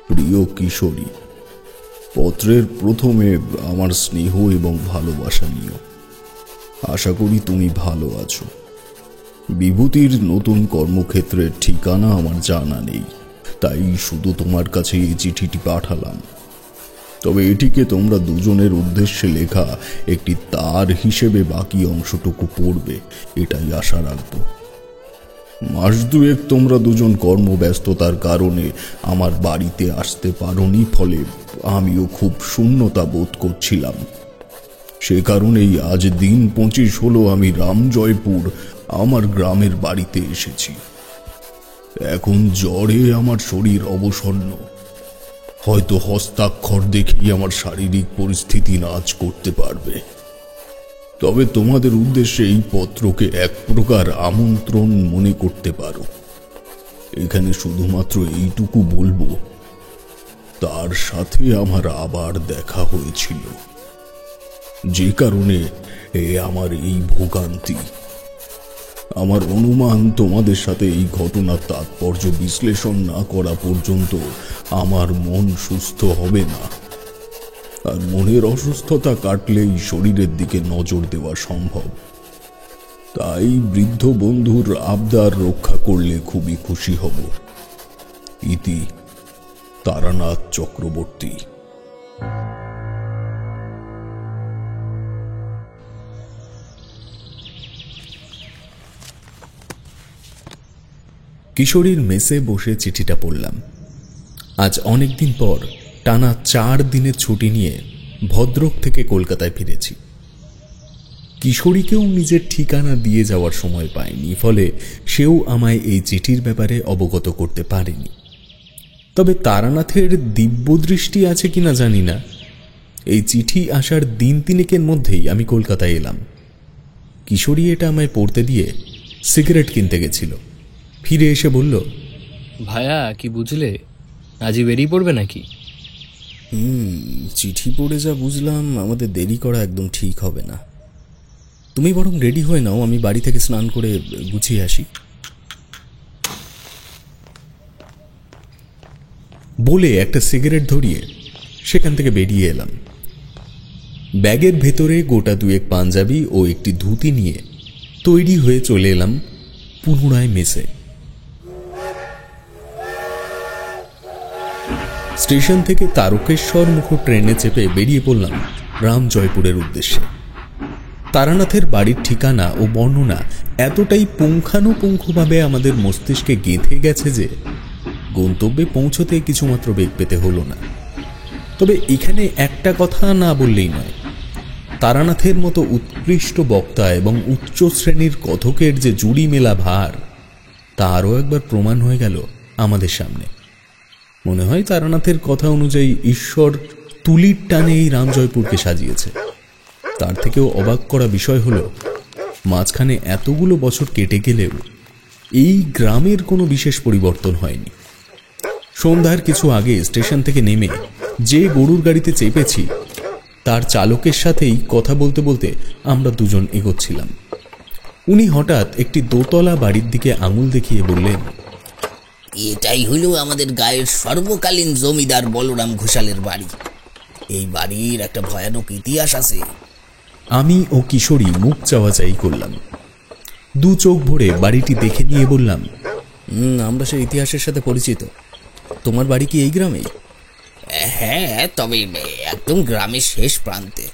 প্রিয় কিশোরী, পত্রের প্রথমে আমার স্নেহ এবং ভালোবাসা নিও। আশা করি তুমি ভালো আছো। বিভূতির নতুন কর্মক্ষেত্রের ঠিকানা আমার জানা নেই, তাই শুধু তোমার কাছে এই চিঠিটি পাঠালাম। তবে এটিকে তোমরা দুজনের উদ্দেশ্যে লেখা একটি তার হিসেবে বাকি অংশটুকু পড়বে, এটাই আশা রাখব। মাস দুয়েক তোমরা দুজন কর্মব্যস্ততার কারণে আমার বাড়িতে আসতে পারোনি, ফলে আমিও খুব শূন্যতা বোধ করছিলাম। সে কারণেই আজ দিন 25 হলো আমি রামজয়পুর আমার গ্রামের বাড়িতে এসেছি। এখন জ্বরে আমার শরীর অবসন্ন। হয়তো হস্তাক্ষর দেখেই আমার শারীরিক পরিস্থিতি নাচ করতে পারবে। তবে তোমাদের উদ্দেশ্যে এই পত্রকে এক প্রকার আমন্ত্রণ মনে করতে পারো। এখানে শুধুমাত্র এইটুকু বলবো, তার সাথে আমার আবার দেখা হয়েছিল, যে কারণে আমার এই ভোগান্তি। আমার অনুমান তোমাদের সাথে এই ঘটনার তাৎপর্য বিশ্লেষণ না করা পর্যন্ত আমার মন সুস্থ হবে না, আর মনের অসুস্থতা কাটলেই শরীরের দিকে নজর দেওয়া সম্ভব। তাই বৃদ্ধ বন্ধুর আবদার রক্ষা করলে খুবই খুশি হব। ইতি তারানাথ চক্রবর্তী। কিশোরীর মেসে বসে চিঠিটা পড়লাম। আজ অনেকদিন পর টানা 4 দিনের ছুটি নিয়ে ভদ্রক থেকে কলকাতায় ফিরেছি। কিশোরীকেও নিজের ঠিকানা দিয়ে যাওয়ার সময় পায়নি, ফলে সেও আমায় এই চিঠির ব্যাপারে অবগত করতে পারেনি। তবে তারানাথের দিব্যদৃষ্টি আছে কিনা জানি না, এই চিঠি আসার দিন 3 মধ্যেই আমি কলকাতায় এলাম। কিশোরী এটা আমায় পড়তে দিয়ে সিগারেট কিনতে গেছিল। ফিরে এসে বলল, ভায়া কি বুঝলে, আজই বেরিয়ে পড়বে নাকি? চিঠি পড়ে যা বুঝলাম, আমাদের দেরি করা একদম ঠিক হবে না। তুমি বরং রেডি হয়ে নাও, আমি বাড়ি থেকে স্নান করে গুছিয়ে আসি। বলে একটা সিগারেট ধরিয়ে সেখান থেকে বেরিয়ে এলাম। ব্যাগের ভেতরে গোটা 2 পাঞ্জাবি ও একটি ধুতি নিয়ে তৈরি হয়ে চলে এলাম পুনরায় মেসে। স্টেশন থেকে তারকেশ্বর মুখ ট্রেনে চেপে বেরিয়ে পড়লাম রামজয়পুরের উদ্দেশ্যে। তারানাথের বাড়ির ঠিকানা ও বর্ণনা এতটাই পুঙ্খানুপুঙ্খভাবে আমাদের মস্তিষ্কে গেঁথে গেছে যে গন্তব্যে পৌঁছতে কিছুমাত্র বেগ পেতে হলো না। তবে এখানে একটা কথা না বললেই নয়, তারানাথের মতো উৎকৃষ্ট বক্তা এবং উচ্চ শ্রেণীর কথকের যে জুড়ি মেলা ভার, তা আরও একবার প্রমাণ হয়ে গেল আমাদের সামনে। মনে হয় তারানাথের কথা অনুযায়ী ঈশ্বর তুলির টানে এই রামজয়পুরকে সাজিয়েছে। তার থেকেও অবাক করা বিষয় হলো, মাঝখানে এতগুলো বছর কেটে গেলেও এই গ্রামের কোনো বিশেষ পরিবর্তন হয়নি। সন্ধ্যার কিছু আগে স্টেশন থেকে নেমে যে গরুর গাড়িতে চেপেছি, তার চালকের সাথেই কথা বলতে বলতে আমরা দুজন এগোচ্ছিলাম। উনি হঠাৎ একটি দোতলা বাড়ির দিকে আঙুল দেখিয়ে বললেন, এটাই হলো আমাদের গায়ের সর্বকালীন জমিদার বলরাম ঘোষালের বাড়ি। এই বাড়ির একটা ভয়ানক ইতিহাস আছে। আমি ও কিশোরী মুখ চাওয়াচাই করলাম। 2 চোখ ভরে বাড়িটি দেখে নিয়ে বললাম, আমরা সেই ইতিহাসের সাথে পরিচিত। তোমার বাড়ি কি এই গ্রামেই? হ্যাঁ, তবে একদম গ্রামের শেষ প্রান্তে,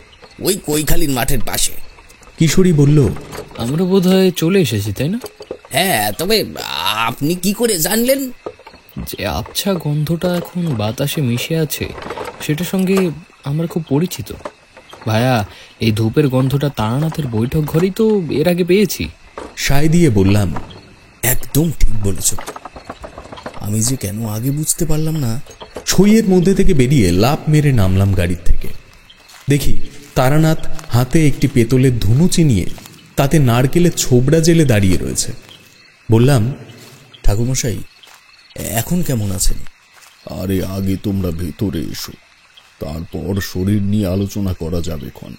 ওই কৈখালির মাঠের পাশে। কিশোরী বলল, আমরা বোধহয় চলে এসেছি, তাই না? হ্যাঁ, তবে আপনি কি করে জানলেন? যে আবছা গন্ধটা এখন বাতাসে মিশে আছে, সেটার সঙ্গে আমরা খুব পরিচিত। ভায়া, এই ধূপের গন্ধটা তারানাথের বৈঠক ঘরেই তো এর আগে পেয়েছি। সায় দিয়ে বললাম, একদম ঠিক বলেছ। আমি যে কেন আগে বুঝতে পারলাম না। ছইয়ের মধ্যে থেকে বেরিয়ে লাফ মেরে নামলাম গাড়ির থেকে। দেখি তারানাথ হাতে একটি পেতলের ধুনুচি নিয়ে তাতে নারকেলের ছোবড়া জেলে দাঁড়িয়ে রয়েছে। বললাম, ঠাকুরমশাই, এখন কেমন আছেন? আরে আগে তোমরা ভেতরে এসো, তারপর শরীর নিয়ে আলোচনা করা যাবে ক্ষণ।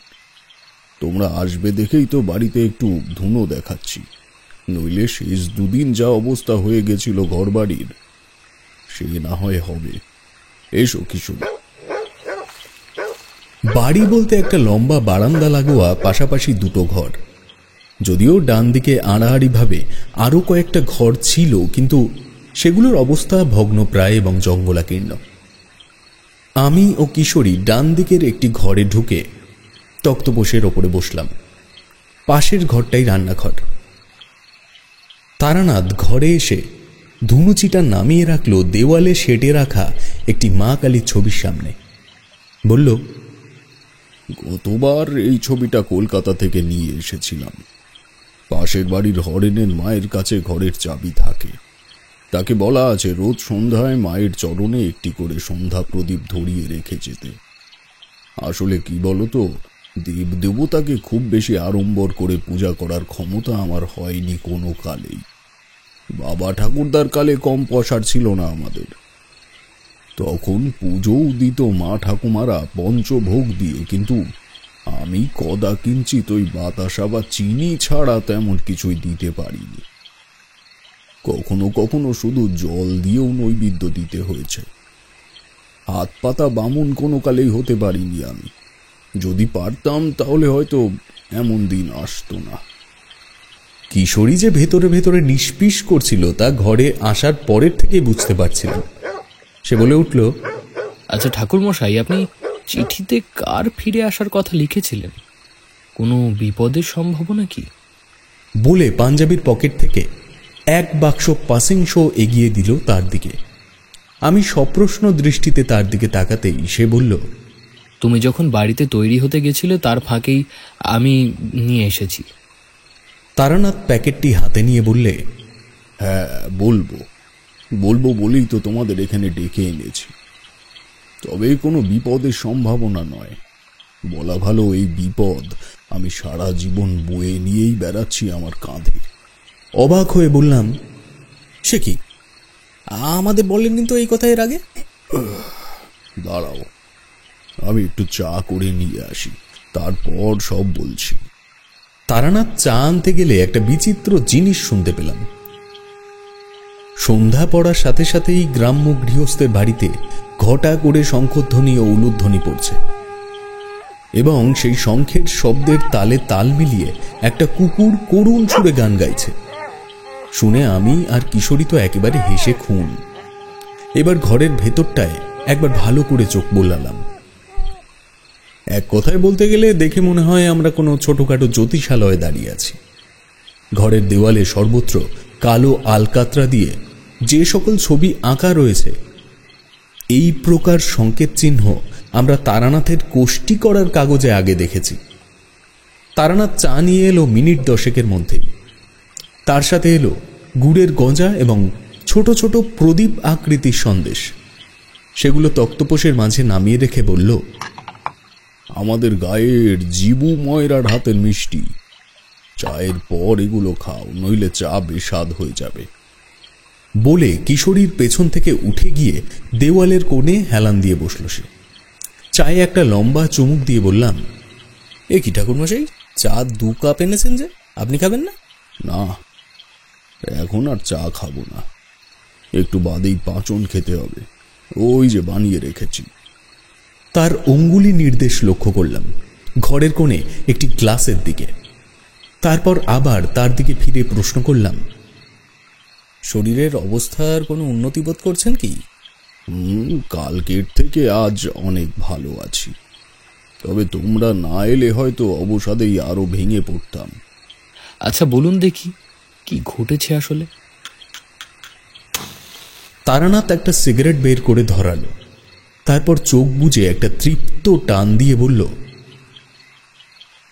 তোমরা আসবে দেখেই তো বাড়িতে একটু ধুনো দেখাচ্ছি, নইলে শেষ 2 দিন যা অবস্থা হয়ে গেছিল ঘর বাড়ির, সে না হয় হবে। এসো কিশোরী। বাড়ি বলতে একটা লম্বা বারান্দা লাগোয়া পাশাপাশি দুটো ঘর। যদিও ডান দিকে আড়াআড়িভাবে আরও কয়েকটা ঘর ছিল, কিন্তু সেগুলোর অবস্থা ভগ্নপ্রায় এবং জঙ্গলাকীর্ণ। আমি ও কিশোরী ডান দিকের একটি ঘরে ঢুকে তক্তপোষের ওপরে বসলাম। পাশের ঘরটাই রান্নাঘর। তারানাথ ঘরে এসে ধুনুচিটা নামিয়ে রাখলো দেওয়ালে সেটে রাখা একটি মা কালীর ছবির সামনে। বলল, গতবার এই ছবিটা কলকাতা থেকে নিয়ে এসেছিলাম। পাশের বাড়ির হরেনের মায়ের কাছে ঘরের চাবি থাকে। তাকে বলা আছে রোজ সন্ধ্যায় মায়ের চরণে একটি করে সন্ধ্যা প্রদীপ ধরিয়ে রেখে যেতে। আসলে কি বলতো, দেব দেবতাকে খুব বেশি আড়ম্বর করে পূজা করার ক্ষমতা আমার হয়নি কোনো কালেই। বাবা ঠাকুরদার কালে কম পয়সার ছিল না আমাদের। তখন পুজোও দিত মা ঠাকুমারা পঞ্চভোগ দিয়ে, কিন্তু আমি কদা কিঞ্চিত ওই বাতাসা বা চিনি ছাড়া তেমন কিছুই দিতে পারিনি। কখনো কখনো শুধু জল দিয়েও নৈবেদ্য দিতে হয়েছে। হাত পাতা বামুন কোনো কালেই হতে পারিনি আমি। যদি পারতাম তাহলে হয়তো এমন দিন আসতো না। কিশোরী যে ভেতরে ভেতরে নিষ্পিস করছিল তা ঘরে আসার পরের থেকে বুঝতে পারছিলাম। সে বলে উঠল, আচ্ছা ঠাকুরমশাই, আপনি চিঠিতে কার ফিরে আসার কথা লিখেছিলেন? কোনো বিপদের সম্ভাবনা কি? বলে পাঞ্জাবির পকেট থেকে এক বাক্স পাসিং শো এগিয়ে দিল তার দিকে। আমি সপ্রশ্ন দৃষ্টিতে তার দিকে তাকাতেই সে বলল, তুমি যখন বাড়িতে তৈরি হতে গেছিলে তার ফাঁকেই আমি নিয়ে এসেছি। তারানাথ প্যাকেটটি হাতে নিয়ে বললে, হ্যাঁ বলবো বলবো বলেই তো তোমাদের এখানে ডেকে এনেছি। তবে কোনো বিপদের সম্ভাবনা নয়, বলা ভালো এই বিপদ আমি সারা জীবন বয়ে নিয়েই বেড়াচ্ছি আমার কাঁধে। অবাক হয়ে বললাম, সে কি, আমাদের বললেন তো এই কথা এর আগে? দাঁড়াও, আমি একটু চা করে নিয়ে আসি, তারপর সব বলছি। তারানাথ চা আনতে গেলে একটা বিচিত্র জিনিস শুনতে পেলাম। সন্ধ্যা পড়ার সাথে সাথেই গ্রাম্য গৃহস্থের বাড়িতে ঘটা করে শঙ্খধ্বনি ও উলুধ্বনি পড়ছে, এবং সেই শঙ্খের শব্দের তালে তাল মিলিয়ে একটা কুকুর করুণ সুরে গান গাইছে। শুনে আমি আর কিশোরী তো একেবারে হেসে খুন। এবার ঘরের ভেতরটায় একবার ভালো করে চোখ বোলালাম। এক কথায় বলতে গেলে দেখে মনে হয় আমরা কোনো ছোটখাটো জ্যোতিষালয়ে দাঁড়িয়ে আছি। ঘরের দেওয়ালে সর্বত্র কালো আলকাতরা দিয়ে যে সকল ছবি আঁকা রয়েছে, এই প্রকার সংকেত চিহ্ন আমরা তারানাথের কোষ্ঠী করার কাগজে আগে দেখেছি। তারানাথ চা নিয়ে এলো মিনিট 10 মধ্যেই। তার সাথে এলো গুড়ের গজা এবং ছোট ছোট প্রদীপ আকৃতির সন্দেশ। সেগুলো তক্তপোষের মাঝে নামিয়ে রেখে বলল, আমাদের গায়ের জিবু ময়রার হাতের মিষ্টি। চায়ের পর এগুলো খাও, নইলে চা বেস্বাদ হয়ে যাবে। বলে কিশোরীর পেছন থেকে উঠে গিয়ে দেওয়ালের কোণে হেলান দিয়ে বসল সে। চায়ে একটা লম্বা চুমুক দিয়ে বললাম, এ কি ঠাকুরমশাই, চা 2 কাপ এনেছেন যে, আপনি খাবেন না? না, এখন আর চা খাবো না, একটু বাদেই পাঁচন খেতে হবে, ওই যে বানিয়ে রেখেছি। তার অঙ্গুলি নির্দেশ লক্ষ্য করলাম ঘরের কোণে একটি গ্লাসের দিকে। তারপর আবার তার দিকে ফিরে প্রশ্ন করলাম, শরীরের অবস্থার কোনো উন্নতি বোধ করছেন কি? কালকের থেকে আজ অনেক ভালো আছি, তবে তোমরা না এলে হয়তো অবসাদেই আরো ভেঙে পড়তাম। আচ্ছা বলুন দেখি, কি ঘটেছে আসলে? তারানাথ একটা সিগারেট বের করে ধরালো, তারপর চোখ বুজে একটা তৃপ্ত টান দিয়ে বলল,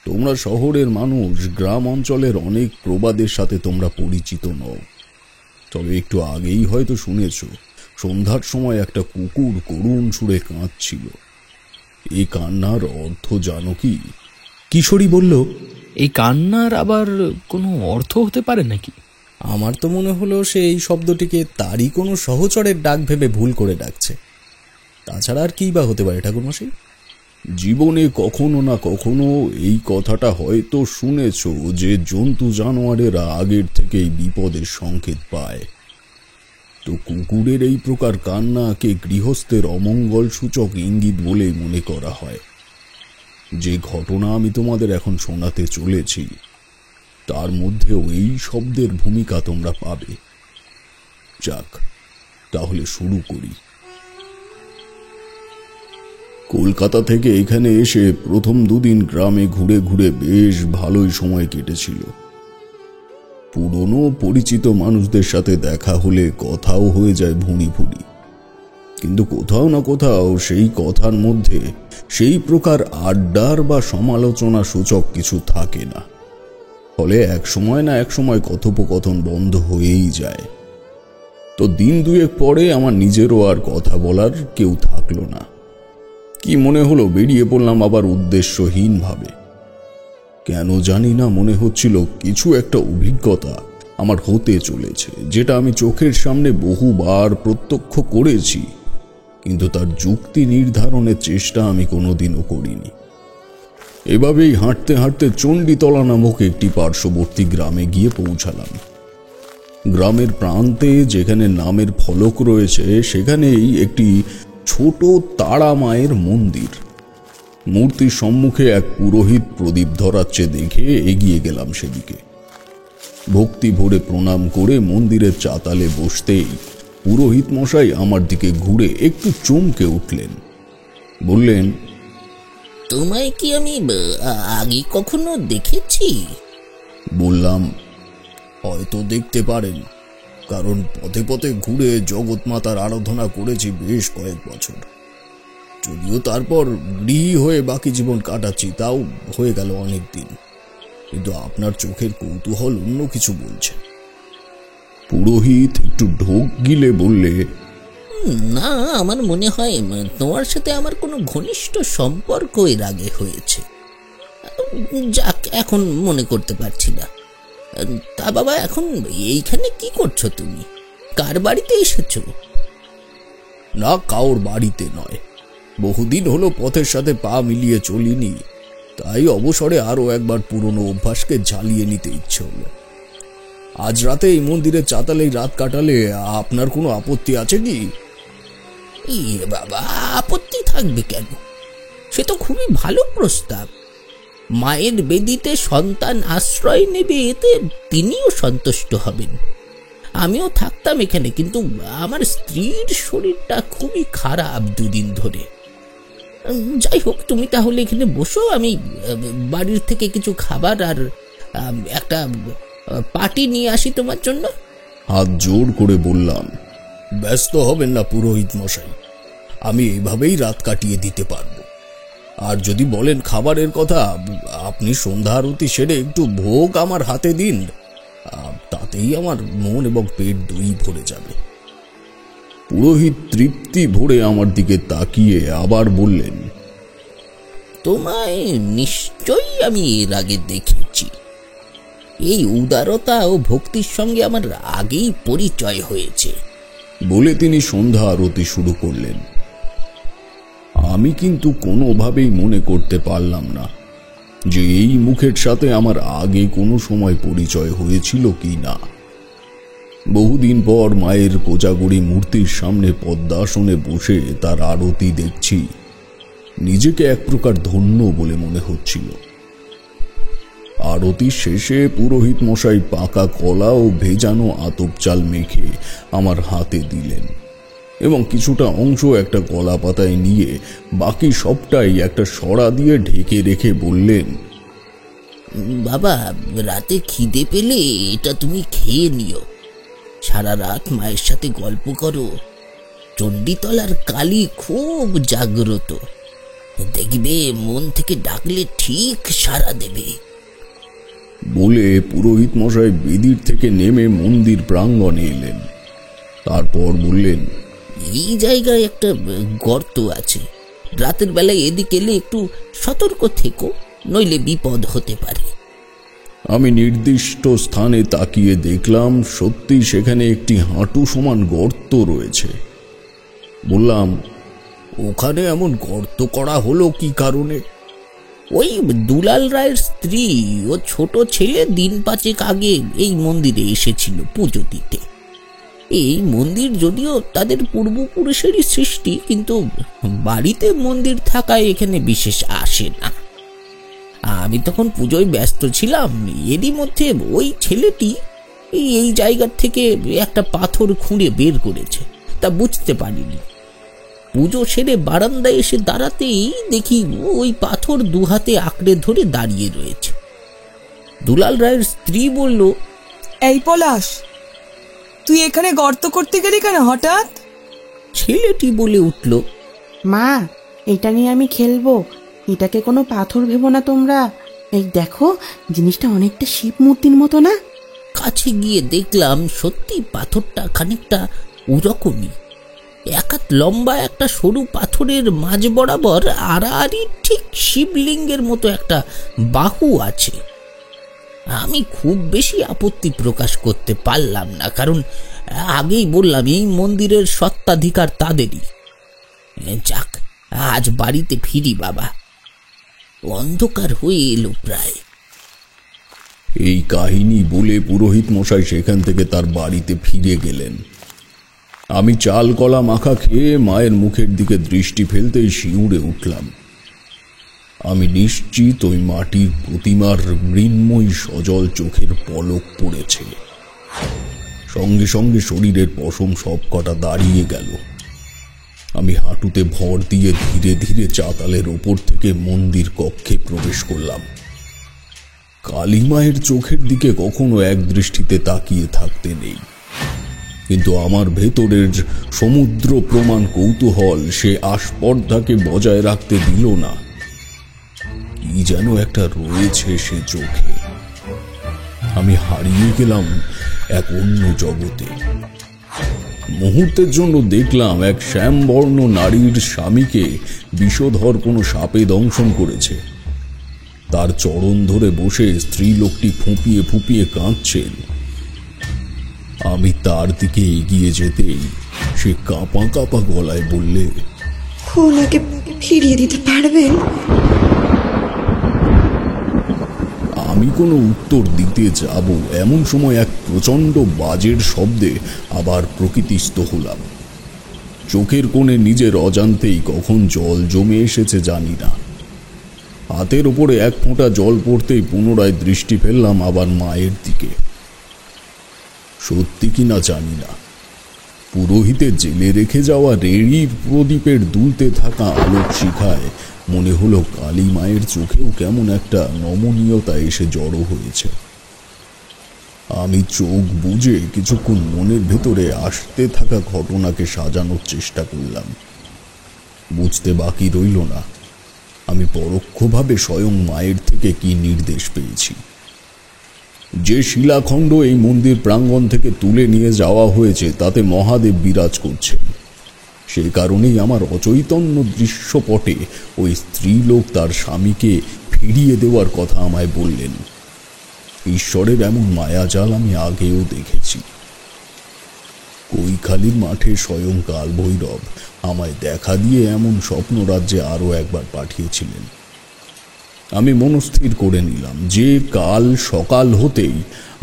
তোমরা শহরের মানুষ, গ্রাম অঞ্চলের অনেক প্রবাদের সাথে তোমরা পরিচিত নও। তবে একটু আগেই হয়তো শুনেছ, সন্ধ্যার সময় একটা কুকুর করুণ সুরে কাঁদছিল। এই কান্নার অর্থ জানো কি? কিশোরী বলল, এই কান্নার আবার কোনো অর্থ হতে পারে নাকি? আমার তো মনে হলো সে এই শব্দটিকে তারই কোনো সহচরের ডাক ভেবে ভুল করে ডাকছে। তাছাড়া আর কি বা হতে পারে ঠাকুরমশাই? জীবনে কখনো না কখনো এই কথাটা হয়তো শুনেছ যে জন্তু জানোয়ারেরা আগের থেকেই বিপদের সংকেত পায়। তো কুকুরের এই প্রকার কান্নাকে গৃহস্থের অমঙ্গল সূচক ইঙ্গিত বলেই মনে করা হয়। যে ঘটনা আমি তোমাদের এখন শোনাতে চলেছি তার মধ্যেও এই শব্দের ভূমিকা তোমরা পাবে। যাক, তাহলে শুরু করি। কলকাতা থেকে এখানে এসে প্রথম দুদিন গ্রামে ঘুরে ঘুরে বেশ ভালোই সময় কেটেছিল। পুরনো পরিচিত মানুষদের সাথে দেখা হলে কথাও হয়ে যায় ভুঁড়ি ভুঁড়ি, কিন্তু কোথাও না কোথাও সেই কথার মধ্যে সেই প্রকার আড্ডার বা সমালোচনা সূচক কিছু থাকে না। ফলে এক সময় না এক সময় কথোপকথন বন্ধ হয়েই যায়। তো দিন দুয়েক পরে আমার নিজেরও আর কথা বলার কেউ থাকলো না। কি মনে হলো বেরিয়ে পড়লাম আবার উদ্দেশ্যহীনভাবে। কেন জানি না মনে হচ্ছিল কিছু একটা অভিজ্ঞতা আমার হতে চলেছে, যেটা আমি চোখের সামনে বহুবার প্রত্যক্ষ করেছি, কিন্তু তার যুক্তি নির্ধারণের চেষ্টা আমি কোনোদিনও করিনি। এভাবেই হাঁটতে হাঁটতে চণ্ডীতলা নামক একটি পার্শ্ববর্তী গ্রামে গিয়ে পৌঁছালাম। গ্রামের প্রান্তে যেখানে নামের ফলক রয়েছে সেখানেই একটি ছোট তারা মায়ের মন্দির। মূর্তির সম্মুখে এক পুরোহিত প্রদীপ ধরাচ্ছে দেখে এগিয়ে গেলাম সেদিকে। ভক্তি ভরে প্রণাম করে মন্দিরের চাতালে বসতেই পুরোহিত মশাই আমার দিকে ঘুরে একটু চমকে উঠলেন। বললেন, তোমায় কি আমি আগে কখনো দেখেছি? বললাম, হয়তো দেখতে পারেন, কারণ পথে পথে ঘুরে জগৎমাতার আরাধনা করেছি বেশ কয়েক বছর। যদিও তারপর গৃহী হয়ে বাকি জীবন কাটাচ্ছি, তাও হয়ে গেল অনেক দিন। কিন্তু আপনার চোখের কৌতূহল অন্য কিছু বলছে। পুরোহিত একটু ঢোক গিলে বললে, না, আমার মনে হয় তোমার সাথে আমার কোনো ঘনিষ্ঠ সম্পর্ক এর আগে হয়েছে। যাক, এখন মনে করতে পারছি না। তা বাবা, এখন এইখানে কি করছো তুমি? কার বাড়িতে এসেছো? না, কাউর বাড়িতে নয়। বহুদিন হলো পথের সাথে পা মিলিয়ে চলিনি, তাই অবসরে আরো একবার পুরনো অভ্যাসকে ঝালিয়ে নিতে ইচ্ছে হলো। আজ রাতে এই মন্দিরের চাতালেই রাত কাটালে আপনার কোনো আপত্তি আছে কি? বাবা, আপত্তি থাকবে কেন? সে তো খুবই ভালো প্রস্তাব। মায়ের বেদিতে সন্তান আশ্রয় নেবে, এতে তিনিও সন্তুষ্ট হবেন। আমিও থাকতাম এখানে, কিন্তু আমার স্ত্রীর শরীরটা খুবই খারাপ দুদিন ধরে। যাই হোক, তুমি তাহলে এখানে বসো, আমি বাড়ির থেকে কিছু খাবার আর একটা পার্টি নিয়ে আসি তোমার জন্য। হাত জোর করে বললাম, ব্যস্ত হবেন না পুরোহিত মশাই, আমি এইভাবেই রাত কাটিয়ে দিতে পারবো। আর যদি বলেন খাবারের কথা, আপনি সন্ধ্যা আরতি সেরে একটু ভোগ আমার হাতে দিন, তাতেই আমার মন এবং পেট দুই ভরে যাবে। পুরোহিত তৃপ্তি ভরে আমার দিকে তাকিয়ে আবার বললেন, তোমায় নিশ্চয়ই আমি এর আগে দেখেছি। এই উদারতা ও ভক্তির সঙ্গে আমার আগেই পরিচয় হয়েছে। বলে তিনি সন্ধ্যা আরতি শুরু করলেন। আমি কিন্তু কোনোভাবেই মনে করতে পারলাম না যে এই মুখের সাথে আমার আগে কোনো সময় পরিচয় হয়েছিল কি না। বহুদিন পর মায়ের কোজাগরি মূর্তির সামনে পদ্মাসনে বসে তার আরতি দেখছি, নিজেকে এক প্রকার ধন্য বলে মনে হচ্ছিল। আরতি শেষে পুরোহিত মশাই পাকা কলা ও ভেজানো আতপ চাল মেখে আমার হাতে দিলেন এবং কিছুটা অংশ একটা কলা পাতায় নিয়ে বাকি সবটাই একটা সরা দিয়ে ঢেকে রেখে বললেন, বাবা, রাতে খিদে পেলে এটা তুমি খেয়ে নিও। সারা রাত মায়ের সাথে গল্প করো। চণ্ডীতলার কালী খুব জাগ্রত, দেখবে মন থেকে ডাকলে ঠিক সাড়া দেবে। বলে পুরোহিত মশাই বেদির থেকে নেমে মন্দির প্রাঙ্গণে এলেন। তারপর বললেন, এই জায়গায় একটা গর্ত আছে, রাতের বেলায় এদিকে এলে একটু সতর্ক থেকো, নইলে বিপদ হতে পারে। আমি নির্দিষ্ট স্থানে তাকিয়ে দেখলাম সত্যি সেখানে একটি হাঁটু সমান গর্ত রয়েছে। বললাম, ওখানে এমন গর্ত করা হলো কি কারণে? ওই দুলাল রায়ের স্ত্রী ও ছোট ছেলে দিন 5 আগে এই মন্দিরে এসেছিল পুজো দিতে। এই মন্দির যদিও তাদের পূর্বপুরুষেরই সৃষ্টি, কিন্তু বাড়িতে মন্দির থাকায় এখানে বিশেষ আসে না। আমি তখন পুজোয় ব্যস্ত ছিলাম, এরই মধ্যে ওই ছেলেটি এই জায়গা থেকে একটা পাথর খুঁড়ে বের করেছে, তা বুঝতে পারিনি। পুজো সেরে বারান্দায় এসে দাঁড়াতেই দেখি ওই পাথর দু হাতে আঁকড়ে ধরে দাঁড়িয়ে রয়েছে। দুলাল রায়ের স্ত্রী বলল, এই পলাশ, তুই এখানে গর্ত করতে গেলি কেন হঠাৎ? ছেলেটি বলে উঠল, মা, এটা নিয়ে আমি খেলবো, এটাকে কোনো পাথর ভেবো না তোমরা। এই দেখো, জিনিসটা অনেকটা শিব মূর্তির মতো না? কাছে গিয়ে দেখলাম সত্যি পাথরটা খানিকটা ওরকমই। এক হাত লম্বা একটা সরু পাথরের মাঝ বরাবর আড়াআড়ি ঠিক শিবলিঙ্গের মতো একটা বাহু আছে। আমি খুব বেশি আপত্তি প্রকাশ করতে পারলাম না, কারণ আগেই বললাম এই মন্দিরের সত্ত্বাধিকার তাদেরই। যাক, আজ বাড়িতে ফিরি বাবা। অন্ধকার হয়ে এলো প্রায়। এই কাহিনী বলে পুরোহিত মশাই সেখান থেকে তার বাড়িতে ফিরে গেলেন। আমি চাল কলা মাখা খেয়ে মায়ের মুখের দিকে দৃষ্টি ফেলতেই শিউরে উঠলাম। আমি নিশ্চিত ওই মাটির প্রতিমার মৃন্ময়ী সজল চোখের পলক পড়েছে। সঙ্গে সঙ্গে শরীরের পশম সব কটা দাঁড়িয়ে গেল। আমি হাঁটুতে ভর দিয়ে ধীরে ধীরে চাতালের ওপর থেকে মন্দির কক্ষে প্রবেশ করলাম। কালী মায়ের চোখের দিকে কখনো এক দৃষ্টিতে তাকিয়ে থাকতে নেই, কিন্তু আমার ভেতরের সমুদ্র প্রমাণ কৌতূহল সে আস্পর্ধাকে বজায় রাখতে দিল না। কি যেন একটা রয়েছে সে চোখে। আমি হারিয়ে গেলাম এক অন্য জগতে। মুহূর্তের জন্য দেখলাম এক শ্যামবর্ণ নারীর স্বামীকে বিষধর কোনো সাপে দংশন করেছে। তার চরণ ধরে বসে স্ত্রীলোকটি ফুঁপিয়ে ফুঁপিয়ে কাঁদছেন। আমি তার দিকে এগিয়ে যেতেই সে কাঁপা কাঁপা গলায় বললে, ওনাকে ফিরিয়ে দিতে পারবেন? আমি কোনো উত্তর দিতে যাব এমন সময় এক প্রচণ্ড বাজের শব্দে আবার প্রকৃতিস্থ হলাম। চোখের কোণে নিজের অজান্তেই কখন জল জমে এসেছে জানি না। হাতের ওপরে এক ফোঁটা জল পড়তেই পুনরায় দৃষ্টি ফেললাম আবার মায়ের দিকে। সত্যি কিনা জানি না, পুরোহিতের জেলে রেখে যাওয়া রেড়ির প্রদীপের দুলতে থাকা আলোক শিখায় মনে হলো কালী মায়ের চোখেও কেমন একটা নমনীয়তা এসে জড়ো হয়েছে। আমি চোখ বুজে কিছুক্ষণ মনের ভেতরে আসতে থাকা ঘটনাকে সাজানোর চেষ্টা করলাম। বুঝতে বাকি রইল না আমি পরোক্ষভাবে স্বয়ং মায়ের থেকে কি নির্দেশ পেয়েছি। যে শিলাখণ্ড এই মন্দির প্রাঙ্গণ থেকে তুলে নিয়ে যাওয়া হয়েছে তাতে মহাদেব বিরাজ করছেন। সেই কারণেই আমার অচৈতন্য দৃশ্যপটে ওই স্ত্রীলোক তার স্বামীকে ফিরিয়ে দেওয়ার কথা আমায় বললেন। ঈশ্বরের এমন মায়াজাল আমি আগেও দেখেছি। কৈখালির মাঠে স্বয়ং কালভৈরব আমায় দেখা দিয়ে এমন স্বপ্ন রাজ্যে আরও একবার পাঠিয়েছিলেন। আমি মনস্থির করে নিলাম যে কাল সকাল হতেই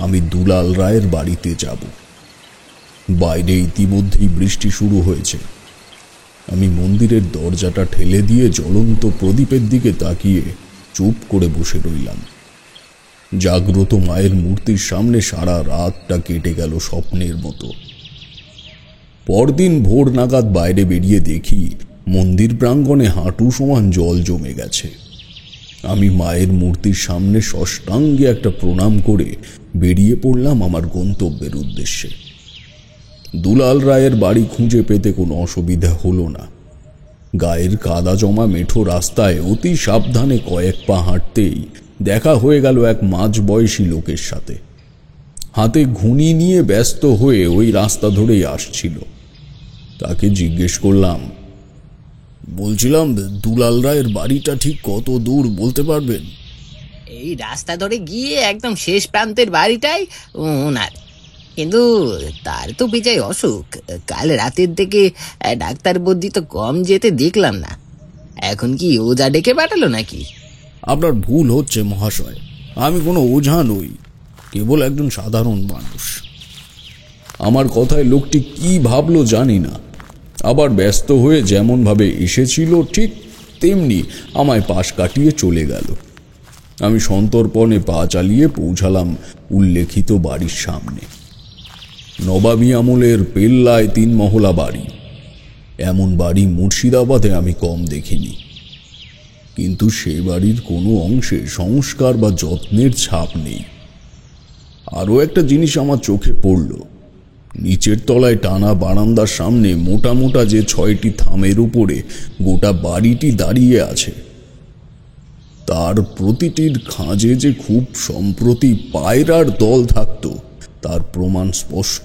আমি দুলাল রায়ের বাড়িতে যাব। বাইরে ইতিমধ্যেই বৃষ্টি শুরু হয়েছে। আমি মন্দিরের দরজাটা ঠেলে দিয়ে জ্বলন্ত প্রদীপের দিকে তাকিয়ে চুপ করে বসে রইলাম। জাগ্রত মায়ের মূর্তির সামনে সারা রাতটা কেটে গেল স্বপ্নের মতো। পরদিন ভোর নাগাদ বাইরে বেরিয়ে দেখি মন্দির প্রাঙ্গণে হাঁটু সমান জল জমে গেছে। আমি মায়ের মূর্তির সামনে ষষ্ঠাঙ্গে একটা প্রণাম করে বেরিয়ে পড়লাম আমার গন্তব্যের উদ্দেশ্যে। দুলাল রায়ের বাড়ি খুঁজে পেতে কোনো অসুবিধা হলো না। গায়ের কাদা জমা মেঠো রাস্তায় অতি সাবধানে কয়েক পা হাঁটতেই দেখা হয়ে গেল এক মাঝবয়সী লোকের সাথে। হাতে ঘুনি নিয়ে ব্যস্ত হয়ে ওই রাস্তা ধরেই আসছিল। তাকে জিজ্ঞেস করলাম, বলছিলাম দুলাল রায়ের বাড়িটা ঠিক কত দূর বলতে পারবেন? এই রাস্তা ধরে গিয়ে একদম শেষ প্রান্তের বাড়িটাই ওনার, কিন্তু তার তো বেজায় অসুখ। কাল রাতের থেকে ডাক্তার বদ্যি তো কম যেতে দেখলাম না। এখন কি ওঝা ডেকে পাঠালো নাকি? আপনার ভুল হচ্ছে মহাশয়, আমি কোনো ওঝা নই, কেবল একজন সাধারণ মানুষ। আমার কথায় লোকটি কি ভাবলো জানি না, আবার ব্যস্ত হয়ে যেমনভাবে এসেছিল ঠিক তেমনি আমায় পাশ কাটিয়ে চলে গেল। আমি সন্তর্পণে পা চালিয়ে পৌঁছালাম উল্লেখিত বাড়ির সামনে। নবাবী আমলের পেল্লায় 3 মহলা বাড়ি। এমন বাড়ি মুর্শিদাবাদে আমি কম দেখিনি, কিন্তু সে বাড়ির কোনো অংশে সংস্কার বা যত্নের ছাপ নেই। আরও একটা জিনিস আমার চোখে পড়ল, নিচের তলায় টানা বারান্দার সামনে মোটা মোটা যে 6টি থামের উপরে গোটা বাড়িটি দাঁড়িয়ে আছে, তার প্রতিটির খাঁজে যে খুব সম্প্রতি পায়রার দল থাকত তার প্রমাণ স্পষ্ট।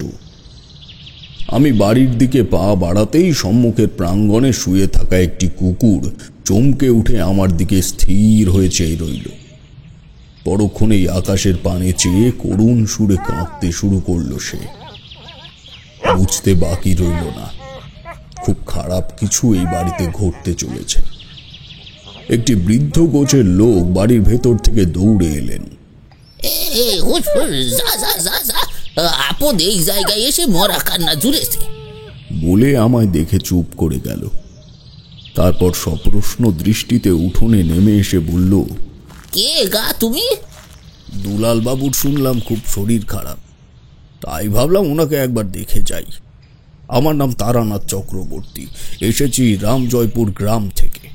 আমি বাড়ির দিকে পা বাড়াতেই সম্মুখের প্রাঙ্গণে শুয়ে থাকা একটি কুকুর চমকে উঠে আমার দিকে স্থির হয়ে চেয়ে রইল। পরক্ষণেই আকাশের পানে চেয়ে করুণ সুরে কাঁদতে শুরু করল সে। বুঝতে বাকি রইল না, খুব খারাপ কিছু এই বাড়িতে ঘটতে চলেছে। একটি বৃদ্ধ গোছের লোক বাড়ির ভেতর থেকে দৌড়ে এলেন। আপদ এই জায়গায় এসে মরা কান্না জুড়েছে বলে আমায় দেখে চুপ করে গেল। তারপর সপ্রশ্ন দৃষ্টিতে উঠোনে নেমে এসে বলল, কে গা তুমি? দুলাল বাবুর শুনলাম খুব শরীর খারাপ, তাই ভাবলাম ওনাকে একবার দেখে যাই। আমার নাম তারানাথ চক্রবর্তী, এসেছি রামজয়পুর গ্রাম থেকে।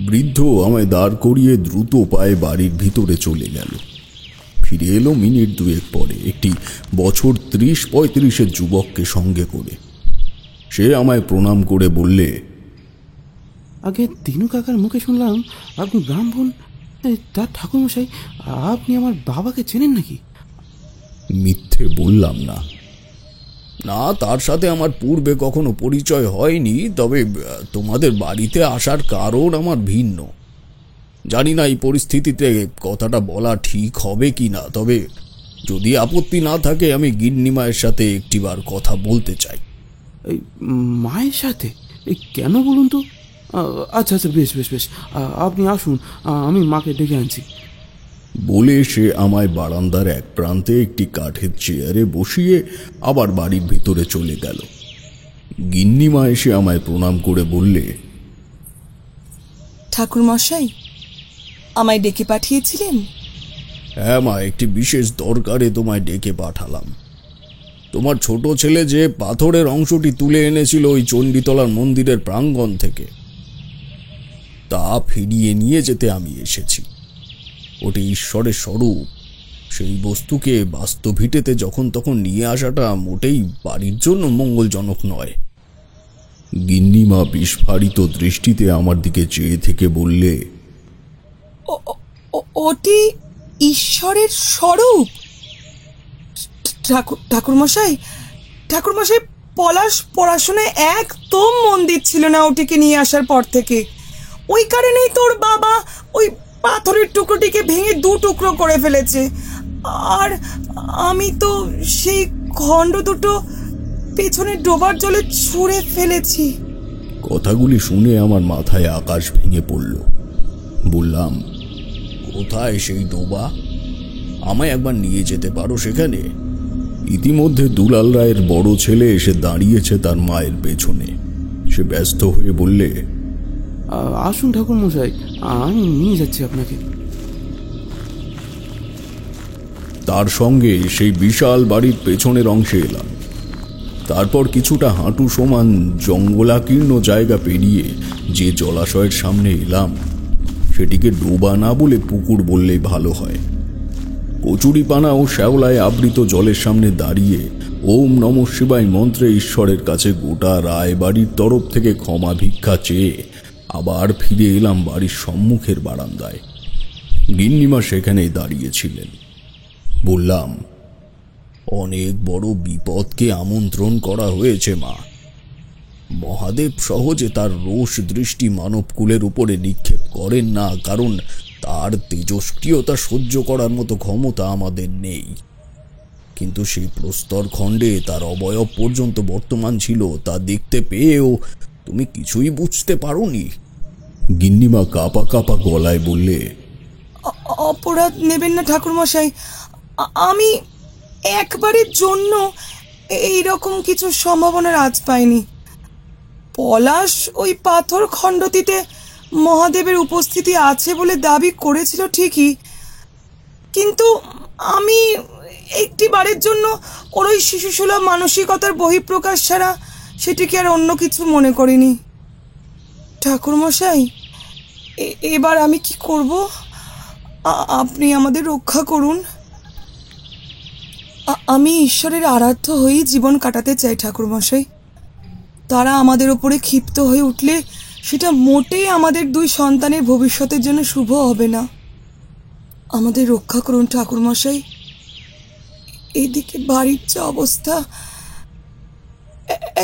বৃদ্ধ আমায় দাঁড় করিয়ে দ্রুত পায়ে বাড়ির ভিতরে চলে গেল। ফিরে এলো মিনিট 2 পরে একটি বছর 30-35-এর যুবককে সঙ্গে করে। সে আমায় প্রণাম করে বললে, আগে দিনু কাকার মুখে শুনলাম আপনি ব্রাহ্মণ, তার ঠাকুরমশাই আপনি আমার বাবাকে চেনেন নাকি? মিথ্যে বললাম না। না, তার সাথে আমার পূর্বে কখনো পরিচয় হয়নি, তবে তোমাদের বাড়িতে আসার কারণ আমার ভিন্ন। জানি না এই পরিস্থিতিতে কথাটা বলা ঠিক হবে কি না, তবে যদি আপত্তি না থাকে আমি গিন্নিমায়ের সাথে একটিবার কথা বলতে চাই। এই মায়ের সাথে? এই কেন বলুন তো? আচ্ছা আচ্ছা, বেশ বেশ বেশ, আপনি আসুন, আমি মাকে ডেকে আনছি। বলে সে আমায় বারান্দার এক প্রান্তে একটি কাঠের চেয়ারে বসিয়ে আবার বাড়ির ভিতরে চলে গেল। গিন্নিমা এসে আমায় প্রণাম করে বললে, ঠাকুর মশাই, আমায় ডেকে পাঠিয়েছিলেন? হ্যাঁ মা, একটি বিশেষ দরকারে তোমায় ডেকে পাঠালাম। তোমার ছোট ছেলে যে পাথরের অংশটি তুলে এনেছিল ওই চণ্ডীতলার মন্দিরের প্রাঙ্গণ থেকে, তা ফিরিয়ে নিয়ে যেতে আমি এসেছি। ওটি ঈশ্বরের স্বরূপ। সেই বস্তুকে বাস্তব ভিটেতে যখন তখন নিয়ে আসাটা মোটেই বাড়ির জন্য মঙ্গলজনক নয়। গিন্নিমা বিস্ফারিত দৃষ্টিতে আমার দিকে চেয়ে থেকে বললে, ওটি ঈশ্বরের স্বরূপ? ঠাকুরমশাই, পলাশ পড়াশোনায় একদম মন দিচ্ছিল না ওটিকে নিয়ে আসার পর থেকে। ওই কারণেই তোর বাবা ওই পাথরের টুকরোটিকে ভেঙে 2 টুকরো করে ফেলেছে। আর আমি তো সেই খণ্ড দুটো পেছনে ডোবার জলে ছুঁড়ে ফেলেছি। কথাগুলি শুনে আমার মাথায় আকাশ ভেঙে পড়ল। বললাম, কোথায় সেই ডোবা? আমায় একবার নিয়ে যেতে পারো সেখানে? ইতিমধ্যে দুলাল রায়ের বড় ছেলে এসে দাঁড়িয়েছে তার মায়ের পেছনে। সে ব্যস্ত হয়ে বললে, আসুন ঠাকুরমশাই, আমি নিয়ে যাচ্ছি আপনাকে। তার সঙ্গে সেই বিশাল বাড়ির পেছনের অংশে এলাম। তারপর কিছুটা হাঁটু সমান জঙ্গলাকীর্ণ জায়গা পেরিয়ে যে জলাশয়ের সামনে এলাম, সেটিকে ডোবা না বলে পুকুর বললেই ভালো হয়। কচুরিপানা ও শ্যাওলায় আবৃত জলের সামনে দাঁড়িয়ে ওম নমঃ শিবায় মন্ত্রে ঈশ্বরের কাছে গোটা রায়বাড়ির তরফ থেকে ক্ষমা ভিক্ষা চেয়ে আবার ফিরে এলাম বাড়ির সম্মুখের বারান্দায়। গিন্নিমা সেখানেই দাঁড়িয়েছিলেন। বললাম, অনেক বড় বিপদকে আমন্ত্রণ করা হয়েছে মা। মহাদেব সহজে তার রোষ দৃষ্টি মানবকুলের উপরে নিক্ষেপ করেন না, কারণ তার তেজস্ক্রিয়তা সহ্য করার মতো ক্ষমতা আমাদের নেই। কিন্তু সেই প্রস্তর খণ্ডে তার অবয়ব পর্যন্ত বর্তমান ছিল, তা দেখতে পেয়েও তুমি কিছুই বুঝতে পারোনি। গিন্নিমা কাঁপা কাঁপা গলায় বললে, অপরাধ নেবেন না ঠাকুরমশাই, আমি একবারের জন্য এইরকম কিছু সম্ভাবনার আজ পাইনি। পলাশ ওই পাথর খণ্ডটিতে মহাদেবের উপস্থিতি আছে বলে দাবি করেছিল ঠিকই, কিন্তু আমি একটি বারের জন্য ওর ওই শিশুসুলভ মানসিকতার বহিঃপ্রকাশ ছাড়া সেটিকে আর অন্য কিছু মনে করিনি। ঠাকুরমশাই, এবার আমি কি করব? আপনি আমাদের রক্ষা করুন। আমি ঈশ্বরের আরাধ্য হয়েই জীবন কাটাতে চাই ঠাকুরমশাই। তারা আমাদের ওপরে ক্ষিপ্ত হয়ে উঠলে সেটা মোটেই আমাদের দুই সন্তানের ভবিষ্যতের জন্য শুভ হবে না। আমাদের রক্ষা করুন ঠাকুরমশাই। এদিকে বাড়ির যা অবস্থা,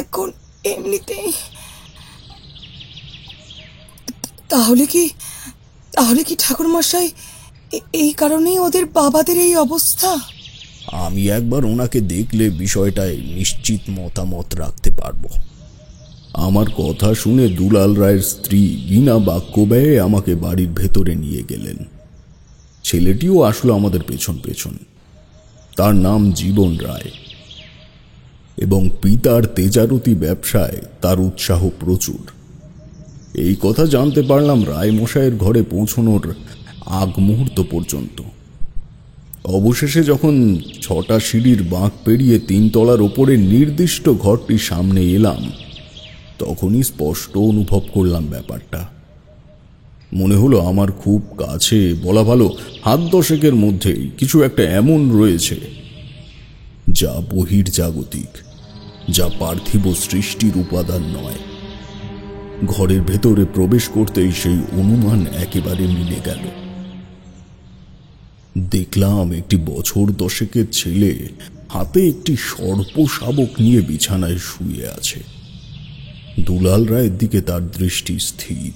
এখন এমনিতেই। তাহলে কি ঠাকুরমশাই এই কারণেই ওদের বাবাদের এই অবস্থা? আমি একবার ওনাকে দেখলে বিষয়টায় নিশ্চিত মতামত রাখতে পারবো। আমার কথা শুনে দুলাল রায়ের স্ত্রী বিনা বাক্য ব্যয়ে আমাকে বাড়ির ভেতরে নিয়ে গেলেন। ছেলেটিও আসলো আমাদের পেছন পেছন। তার নাম জীবন রায় এবং পিতার তেজারতি ব্যবসায় তার উৎসাহ প্রচুর। এই কথা জানতে পারলাম রায় মশাইয়ের ঘরে পৌঁছনোর আগ মুহূর্ত পর্যন্ত। অবশেষে যখন 6টা সিঁড়ির বাঁক পেরিয়ে 3 তলার ওপরে নির্দিষ্ট ঘরটির সামনে এলাম, তখনই স্পষ্ট অনুভব করলাম ব্যাপারটা। মনে হলো আমার খুব কাছে, বলা ভালো হাত 10 মধ্যেই কিছু একটা এমন রয়েছে যা বহির্জাগতিক, যা পার্থিব সৃষ্টির উপাদান নয়। ঘরের ভেতরে প্রবেশ করতেই সেই অনুমান একেবারে মিলে গেল। দেখলাম একটি বছর 10 ছেলে হাতে একটি সর্প শাবক নিয়ে বিছানায় শুয়ে আছে। দুলাল রায়ের দিকে তার দৃষ্টি স্থির।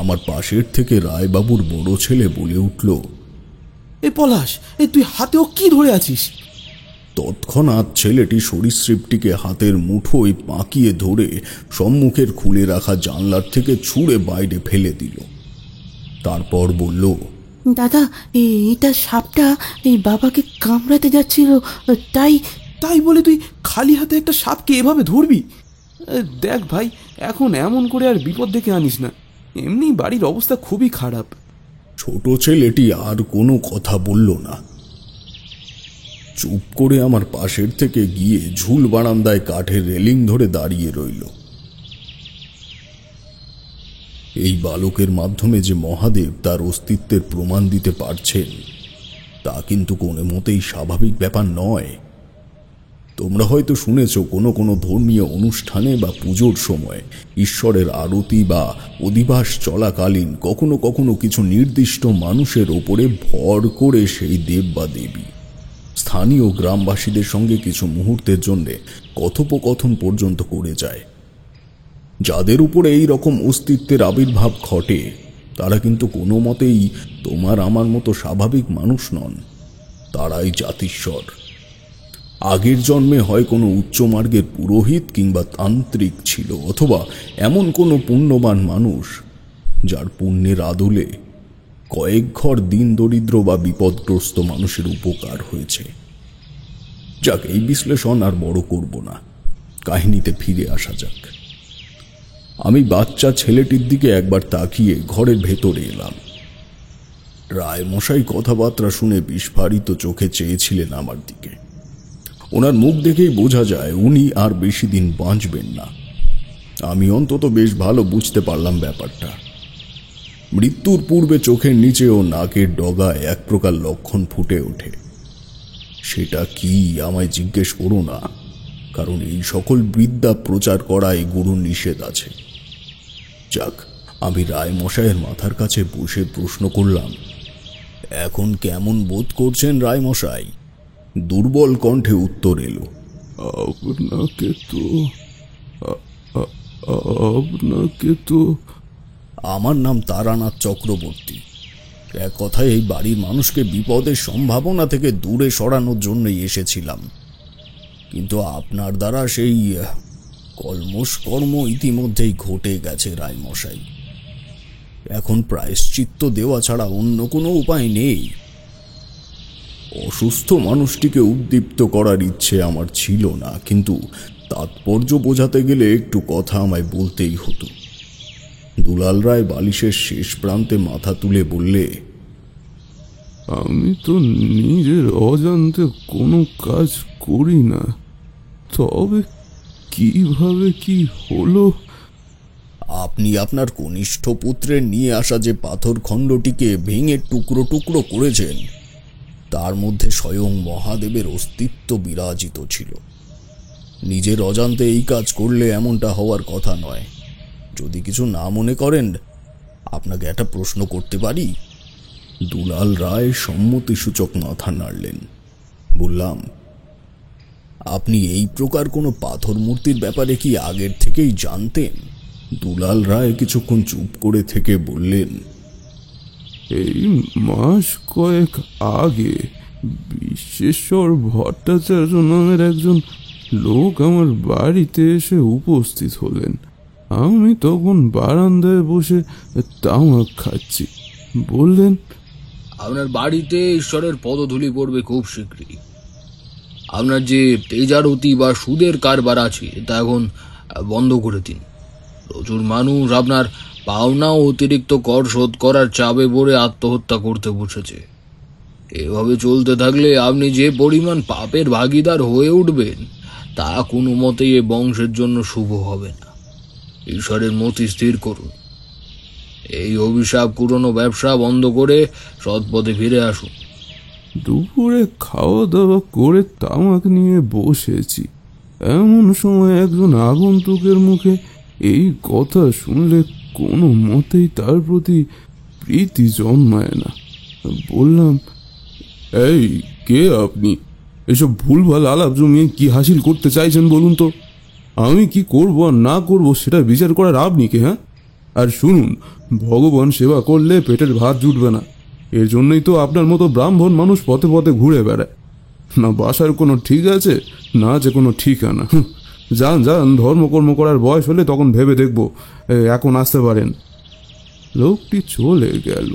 আমার পাশের থেকে রায়বাবুর বড় ছেলে বলে উঠল, এ পলাশ, তুই হাতেও কি ধরে আছিস? তৎক্ষণাৎ ছেলেটি সরীসৃপটিকে হাতের মুঠোয় পাকিয়ে ধরে সম্মুখের খুলে রাখা জানলার থেকে ছুঁড়ে বাইরে ফেলে দিল। তারপর বলল, দাদা, এটা সাপটা এই বাবাকে কামড়াতে যাচ্ছিল, তাই বলে তুই খালি হাতে একটা সাপকে এভাবে ধরবি? দেখ ভাই, এখন এমন করে আর বিপদ ডেকে আনিস না। এমনি বাড়ির অবস্থা খুবই খারাপ। ছোট ছেলেটি আর কোনো কথা বলল না। চুপ করে আমার পাশের থেকে গিয়ে ঝুল বারান্দায় কাঠের রেলিং ধরে দাঁড়িয়ে রইল। এই বালকের মাধ্যমে যে মহাদেব তার অস্তিত্বের প্রমাণ দিতে পারছেন, তা কিন্তু কোনো মতেই স্বাভাবিক ব্যাপার নয়। তোমরা হয়তো শুনেছ কোনো কোনো ধর্মীয় অনুষ্ঠানে বা পুজোর সময় ঈশ্বরের আরতি বা অধিবাস চলাকালীন কখনো কখনো কিছু নির্দিষ্ট মানুষের ওপরে ভর করে সেই দেব বা দেবী স্থানীয় গ্রামবাসীদের সঙ্গে কিছু মুহূর্তের জন্য কথোপকথন পর্যন্ত করে যায়। যাদের উপরে এই রকম অস্তিত্বের আবির্ভাব ঘটে, তারা কিন্তু কোনো মতেই তোমার আমার মতো স্বাভাবিক মানুষ নন। তারাই জাতিস্বর। আগের জন্মে হয় কোনো উচ্চমার্গের পুরোহিত কিংবা তান্ত্রিক ছিল, অথবা এমন কোনো পুণ্যবান মানুষ যার পুণ্যের আদলে কয়েক ঘর দিন দরিদ্র বা বিপদগ্রস্ত মানুষের উপকার হয়েছে। যাক, এই বিশ্লেষণ আর বড় করব না, কাহিনীতে ফিরে আসা যাক। আমি বাচ্চা ছেলেটির দিকে একবার তাকিয়ে ঘরের ভেতরে এলাম। রায়মশাই কথাবার্তা শুনে বিস্ফারিত চোখে চেয়েছিলেন আমার দিকে। ওনার মুখ দেখেই বোঝা যায় উনি আর বেশি দিন বাঁচবেন না। আমি অন্তত বেশ ভালো বুঝতে পারলাম ব্যাপারটা। মৃত্যুর পূর্বে চোখের নিচে ও নাকের ডগায় এক প্রকার লক্ষণ ফুটে ওঠে। সেটা কি আমায় জিজ্ঞেস করো না, কারণ এই সকল বিদ্যা প্রচার করায় গুরুর নিষেধ আছে। যাক, আমি রায়মশাইয়ের মাথার কাছে বসে প্রশ্ন করলাম, এখন কেমন বোধ করছেন রায়মশাই? দুর্বল কণ্ঠে উত্তর এলো, আপনাকে তো আমার নাম তারানাথ চক্রবর্তী। এক কথায় এই বাড়ির মানুষকে বিপদের সম্ভাবনা থেকে দূরে সরানোর জন্যই এসেছিলাম, কিন্তু আপনার দ্বারা সেই কলমশ কর্ম ইতিমধ্যেই ঘটে গেছে রায়মশাই। এখন প্রায়শ্চিত্ত দেওয়া ছাড়া অন্য কোনো উপায় নেই। অসুস্থ মানুষটিকে উদ্দীপ্ত করার ইচ্ছে আমার ছিল না, কিন্তু তাৎপর্য বোঝাতে গেলে একটু কথা আমায় বলতেই হতো। দুলাল রায় বালিশের শেষ প্রান্তে মাথা তুলে বললে, আমি তো নিজের অজান্তে কোনো কাজ করি না, তবে কিভাবে কি হলো? আপনি আপনার কনিষ্ঠ পুত্রের নিয়ে আসা যে পাথর খণ্ডটিকে ভেঙে টুকরো টুকরো করেছেন, তার মধ্যে স্বয়ং মহাদেবের অস্তিত্ব বিরাজিত ছিল। নিজের অজান্তে এই কাজ করলে এমনটা হওয়ার কথা নয়। যদি কিছু না মনে করেন, আপনাকে একটা প্রশ্ন করতে পারি? দুলাল রায় সম্মতিসূচক মাথা নাড়লেন। বললাম, আপনি এই প্রকার কোনো পাথর মূর্তির ব্যাপারে কি আগের থেকেই জানতেন? দুলাল রায় কিছুক্ষণ চুপ করে থেকে বললেন, এই মাস কয়েক আগে বিশ্বেশ্বর ভট্টাচার্য নামের একজন লোক আমার বাড়িতে এসে উপস্থিত হলেন। আমি তখন বারান্দায় বসে তামাক খাচ্ছি। বললেন, আপনার বাড়িতে ঈশ্বরের পদধূলি পড়বে খুব শীঘ্রই। আপনার যে তেজারতি বা সুদের কারবার আছে তা এখন বন্ধ করে দিন। প্রচুর মানুষ আপনার পাওনা অতিরিক্ত কর শোধ করার চাপে পড়ে আত্মহত্যা করতে বসেছে। এভাবে চলতে থাকলে আপনি যে পরিমাণ পাপের ভাগীদার হয়ে উঠবেন তা কোনো মতেই এ বংশের জন্য শুভ হবে না। ঈশ্বরের মতি স্থির করুন। এই অভিশাপ পুরনো ব্যবসা বন্ধ করে সৎপথে ফিরে আসুন। দুপুরে খাওয়া দাওয়া করে তামাক নিয়ে বসেছি, এমন সময় একজন আগন্তুকের মুখে এই কথা শুনলে কোনো মতেই তার প্রতি প্রীতি জন্মায় না। বললাম, এই কে আপনি? এসব ভুলভাল আলাপ জমিয়ে কি হাসিল করতে চাইছেন বলুন তো? আমি কি করব আর না করব সেটা বিচার করার আপনি কে? হ্যাঁ, আর শুনুন, ভগবান সেবা করলে পেটের ভাত জুটবে না। এর জন্যই তো আপনার মতো ব্রাহ্মণ মানুষ পথে পথে ঘুরে বেড়ায়। না বাসার কোনো ঠিক আছে, না আছে কোনো ঠিকানা। যান যান, ধর্মকর্ম করার বয়স হলে তখন ভেবে দেখব, এখন আসতে পারেন। লোকটি চলে গেল।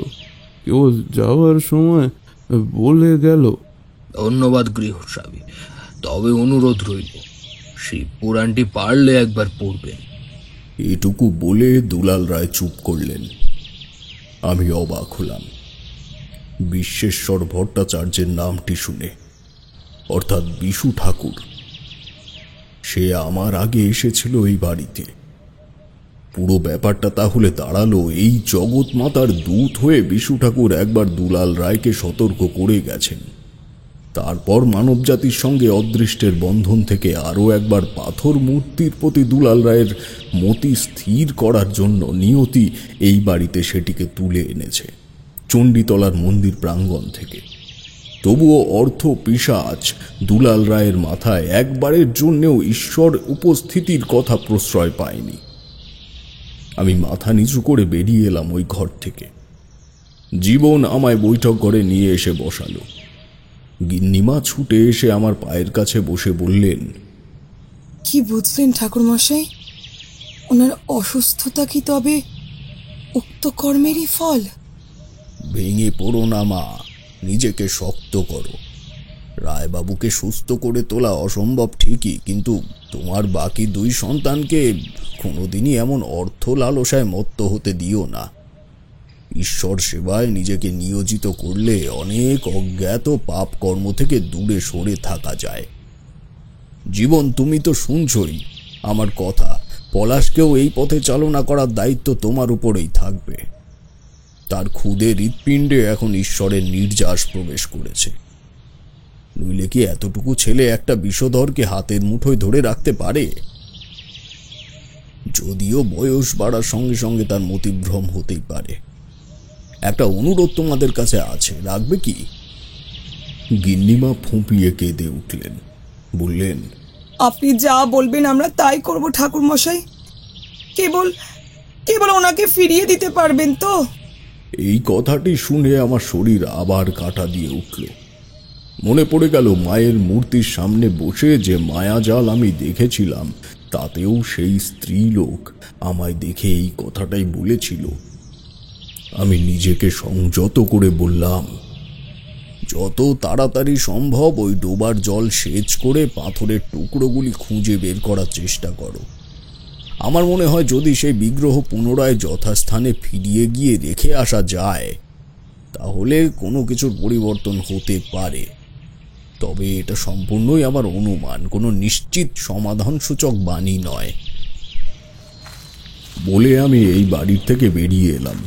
কেউ যাওয়ার সময় বলে গেল, ধন্যবাদ গৃহস্বামী, তবে অনুরোধ রইল শিব পুরাণটি পারলে একবার পড়বেন। এটুকু বলে দুলাল রায় চুপ করলেন। আমি অবাক হলাম বিশ্বেশ্বর ভট্টাচার্যের নামটি শুনে, অর্থাৎ বিশু ঠাকুর। সে আমার আগে এসেছিল এই বাড়িতে। পুরো ব্যাপারটা তাহলে দাঁড়ালো, এই জগৎ মাতার দূত হয়ে বিশু ঠাকুর একবার দুলাল রায়কে সতর্ক করে গেছেন। তারপর মানবজাতির সঙ্গে অদৃষ্টের বন্ধন থেকে আরও একবার পাথর মূর্তির প্রতি দুলাল রায়ের মতি স্থির করার জন্য নিয়তি এই বাড়িতে সেটিকে তুলে এনেছে চণ্ডীতলার মন্দির প্রাঙ্গণ থেকে। তবুও অর্থ পিশাচ দুলাল রায়ের মাথায় একবারের জন্যেও ঈশ্বর উপস্থিতির কথা প্রশ্রয় পায়নি। আমি মাথা নিচু করে বেরিয়ে এলাম ওই ঘর থেকে। জীবন আমায় বৈঠক ঘরে নিয়ে এসে বসালো। গিন্নিমা ছুটে এসে আমার পায়ের কাছে বসে বললেন, কি বুঝলেন ঠাকুরমশাই? ওনার অসুস্থতা কি তবে উক্ত কর্মেরই ফল? ভেঙে পড়ো না মা, নিজেকে শক্ত করো। রায়বাবুকে সুস্থ করে তোলা অসম্ভব ঠিকই, কিন্তু তোমার বাকি দুই সন্তানকে কোনোদিনই এমন অর্থ লালসায় মত্ত হতে দিও না। ঈশ্বর সেবায় নিজেকে নিয়োজিত করলে অনেক অজ্ঞাত পাপ কর্ম থেকে দূরে সরে থাকা যায়। জীবন, তুমি তো শুনছই আমার কথা। পলাশকেও এই পথে চালনা করার দায়িত্ব তোমার উপরেই থাকবে। তার ক্ষুদে হৃৎপিণ্ডে এখন ঈশ্বরের নির্যাস প্রবেশ করেছে। নইলে কি এতটুকু ছেলে একটা বিষধরকে হাতের মুঠোয় ধরে রাখতে পারে? যদিও বয়স বাড়ার সঙ্গে সঙ্গে তার মতিভ্রম হতেই পারে। একটা অনুরোধ তোমাদের কাছে আছে, রাখবে কি? গিন্নিমা ফুঁপিয়ে কেঁদে উঠলেন। বললেন, আপনি যা বলবেন আমরা তাই করব ঠাকুরমশাই। কেবল কেবল ওনাকে ফিরিয়ে দিতে পারবেন তো? এই কথাটি শুনে আমার শরীর আবার কাঁটা দিয়ে উঠল। মনে পড়ে গেল মায়ের মূর্তির সামনে বসে যে মায়াজাল আমি দেখেছিলাম, তাতেও সেই স্ত্রীলোক আমায় দেখে এই কথাটাই বলেছিল। আমি নিজেকে সংযত করে বললাম, যত তাড়াতাড়ি সম্ভব ওই ডোবার জল সেচ করে পাথরের টুকরোগুলি খুঁজে বের করার চেষ্টা করো। আমার মনে হয় যদি সেই বিগ্রহ পুনরায় যথাস্থানে ফিরিয়ে গিয়ে রেখে আসা যায় তাহলে কোনো কিছুর পরিবর্তন হতে পারে। তবে এটা সম্পূর্ণই আমার অনুমান, কোনো নিশ্চিত সমাধানসূচক বাণী নয়। বলে আমি এই বাড়ির থেকে বেরিয়ে এলাম।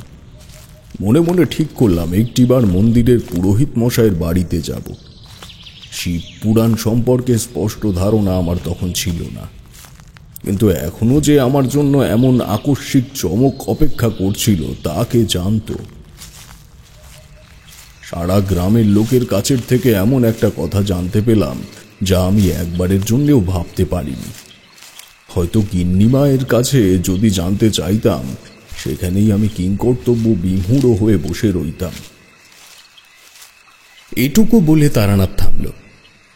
মনে মনে ঠিক করলাম একটিবার মন্দিরের পুরোহিত মশাইয়ের বাড়িতে যাব। শিব পুরাণ সম্পর্কে স্পষ্ট ধারণা আমার তখন ছিল না, কিন্তু এখনো যে আমার জন্য এমন আকস্মিক চমক অপেক্ষা করছিল তা কে জানত। সারা গ্রামের লোকের কাছের থেকে এমন একটা কথা জানতে পেলাম যা আমি একবারের জন্যও ভাবতে পারিনি। হয়তো গিন্নিমায়ের কাছে যদি জানতে চাইতাম সেখানেই আমি কিংকর্তব্য বিমূঢ় হয়ে বসে রইতাম। এটুকু বলে তারানাথ থামল।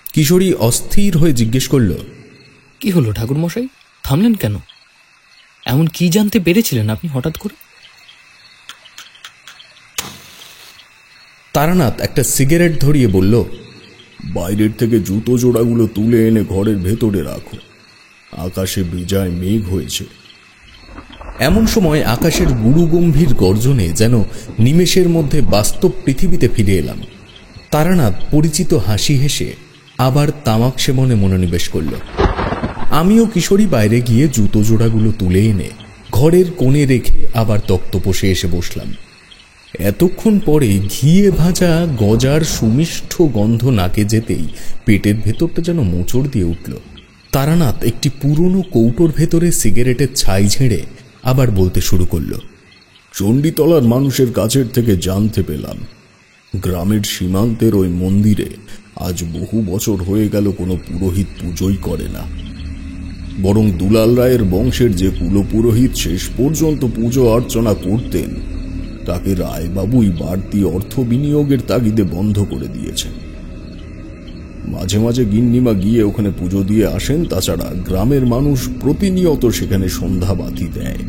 কিশোরী অস্থির হয়ে জিজ্ঞেস করল, কি হলো ঠাকুরমশাই, থামলেন কেন? এমন কি জানতে পেরেছিলেন আপনি হঠাৎ করে? তারানাথ একটা সিগারেট ধরিয়ে বলল, বাইরের থেকে জুতো জোড়াগুলো তুলে এনে ঘরের ভেতরে রাখো, আকাশে বেজায় মেঘ হয়েছে। এমন সময় আকাশের গুরুগম্ভীর গর্জনে যেন নিমেষের মধ্যে বাস্তব পৃথিবীতে ফিরে এলাম। তারানাথ পরিচিত হাসি হেসে আবার তামাক সেবনে মনোনিবেশ করল। আমিও কিশোরী বাইরে গিয়ে জুতো জোড়াগুলো তুলে এনে ঘরের কোণে রেখে আবার তক্তপোষে এসে বসলাম। এতক্ষণ পরে ঘিয়ে ভাজা গজার সুমিষ্ঠ গন্ধ নাকে যেতেই পেটের ভেতরটা যেন মোচড় দিয়ে উঠল। তারানাথ একটি পুরনো কৌটোর ভেতরে সিগারেটের ছাই ঝেড়ে আবার বলতে শুরু করল, চণ্ডীতলার মানুষের কাছের থেকে জানতে পেলাম গ্রামের সীমান্তের ওই মন্দিরে আজ বহু বছর হয়ে গেল কোনো পুরোহিত পুজোই করে না, বরং দুলাল রায়ের বংশের যে কুলপুরোহিত শেষ পর্যন্ত পুজো অর্চনা করতেন তাকে রায়বাবুই বাড়তি অর্থ বিনিয়োগের তাগিদে বন্ধ করে দিয়েছেন। মাঝে মাঝে গিন্নিমা গিয়ে ওখানে পুজো দিয়ে আসেন, তাছাড়া গ্রামের মানুষ প্রতিনিয়ত সেখানে সন্ধ্যা বাতি দেয়।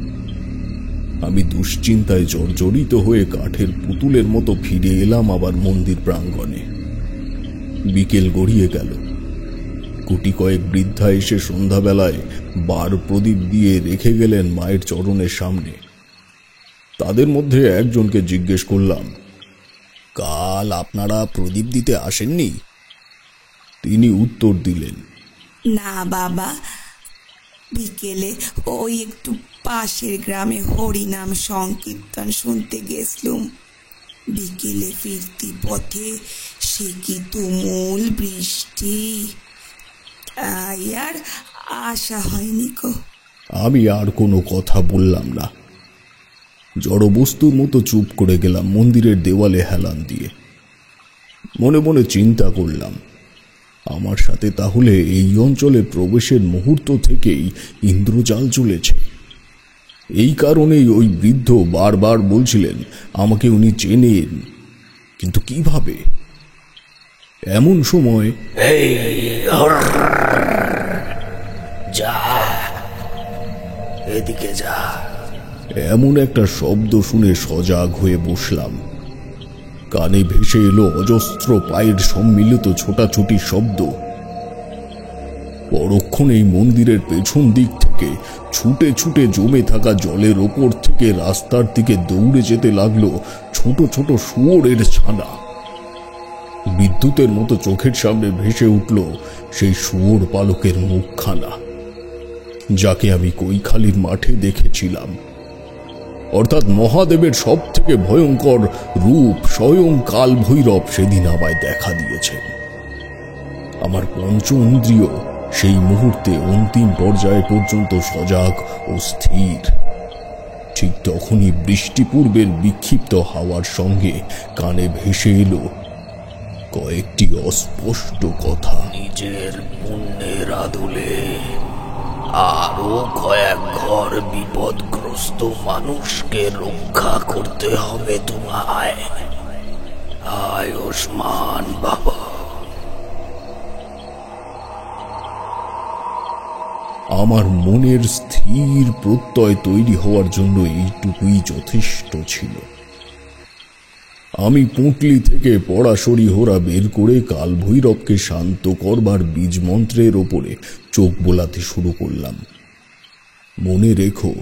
আমি দুশ্চিন্তায় জর্জরিত হয়ে কাঠের পুতুলের মতো ফিরে এলাম আবার মন্দির প্রাঙ্গণে। বিকেল গড়িয়ে গেল। গুটি কয়েক বৃদ্ধা এসে সন্ধ্যাবেলায় বার প্রদীপ দিয়ে রেখে গেলেন মায়ের চরণের সামনে। তাদের মধ্যে একজনকে জিজ্ঞেস করলাম, কাল আপনারা প্রদীপ দিতে আসেননি? তিনি উত্তর দিলেন, না বাবা, বিকেলে ওই একটু পাশের গ্রামে হরিনাম সংকীর্তন শুনতে গেছলুম। বিকেলে ফিরতি পথে সে কি তুমুল বৃষ্টি, তাই আর আসা হয়নি গো। আমি আর কোনো কথা বললাম না। জড়বস্তুর মতো চুপ করে গেলাম মন্দিরের দেওয়ালে হেলান দিয়ে। মনে মনে চিন্তা করলাম, আমার সাথে তাহলে এই অঞ্চলে প্রবেশের মুহূর্ত থেকেই ইন্দ্রজাল চলেছে। এই কারণেই ওই বৃদ্ধ বারবার বলছিলেন আমাকে উনি চেনেন, কিন্তু কিভাবে? এমন সময় যা এদিকে যা, এমন একটা শব্দ শুনে সজাগ হয়ে বসলাম। কানে ভেসে এলো অজস্র পায়ের সম্মিলিত ছোটাছুটির শব্দ। পরক্ষণেই মন্দিরের পেছন দিক থেকে ছুটে ছুটে জমে থাকা জলের ওপর থেকে রাস্তার দিকে দৌড়ে যেতে লাগলো ছোট ছোট শুয়োরের ছানা। বিদ্যুতের মতো চোখের সামনে ভেসে উঠল সেই শুয়োর পালকের মুখখানা, যাকে আমি কৈখালির মাঠে দেখেছিলাম। অর্থাৎ মহাদেবের সব থেকে ভয়ঙ্কর রূপ স্বয়ং কাল ভৈরব সেদিন আমায় দেখা দিয়েছেন। আমার পঞ্চ ইন্দ্রিয় সেই মুহূর্তে অন্তিম পর্যায় পর্যন্ত সজাগ ও স্থির। ঠিক তখনই বৃষ্টি পূর্বের বিক্ষিপ্ত হাওয়ার সঙ্গে কানে ভেসে এলো কয়েকটি অস্পষ্ট কথা। নিজের পুণ্যের আদলে আরো কয়েক ঘর বিপদগ্রস্ত মানুষকে রক্ষা করতে হবে তোমায়। আয়ুষ্মান বাবা। আমার মনের স্থির প্রত্যয় তৈরি হওয়ার জন্য এইটুকুই যথেষ্ট ছিল। আমি পুঁটলি থেকে পড়াশড়ি হোরা বের করে কালভৈরবকে শান্ত করবার বীজ মন্ত্রের ওপরে চোখ বোলাতে শুরু করলাম। মনে রেখো,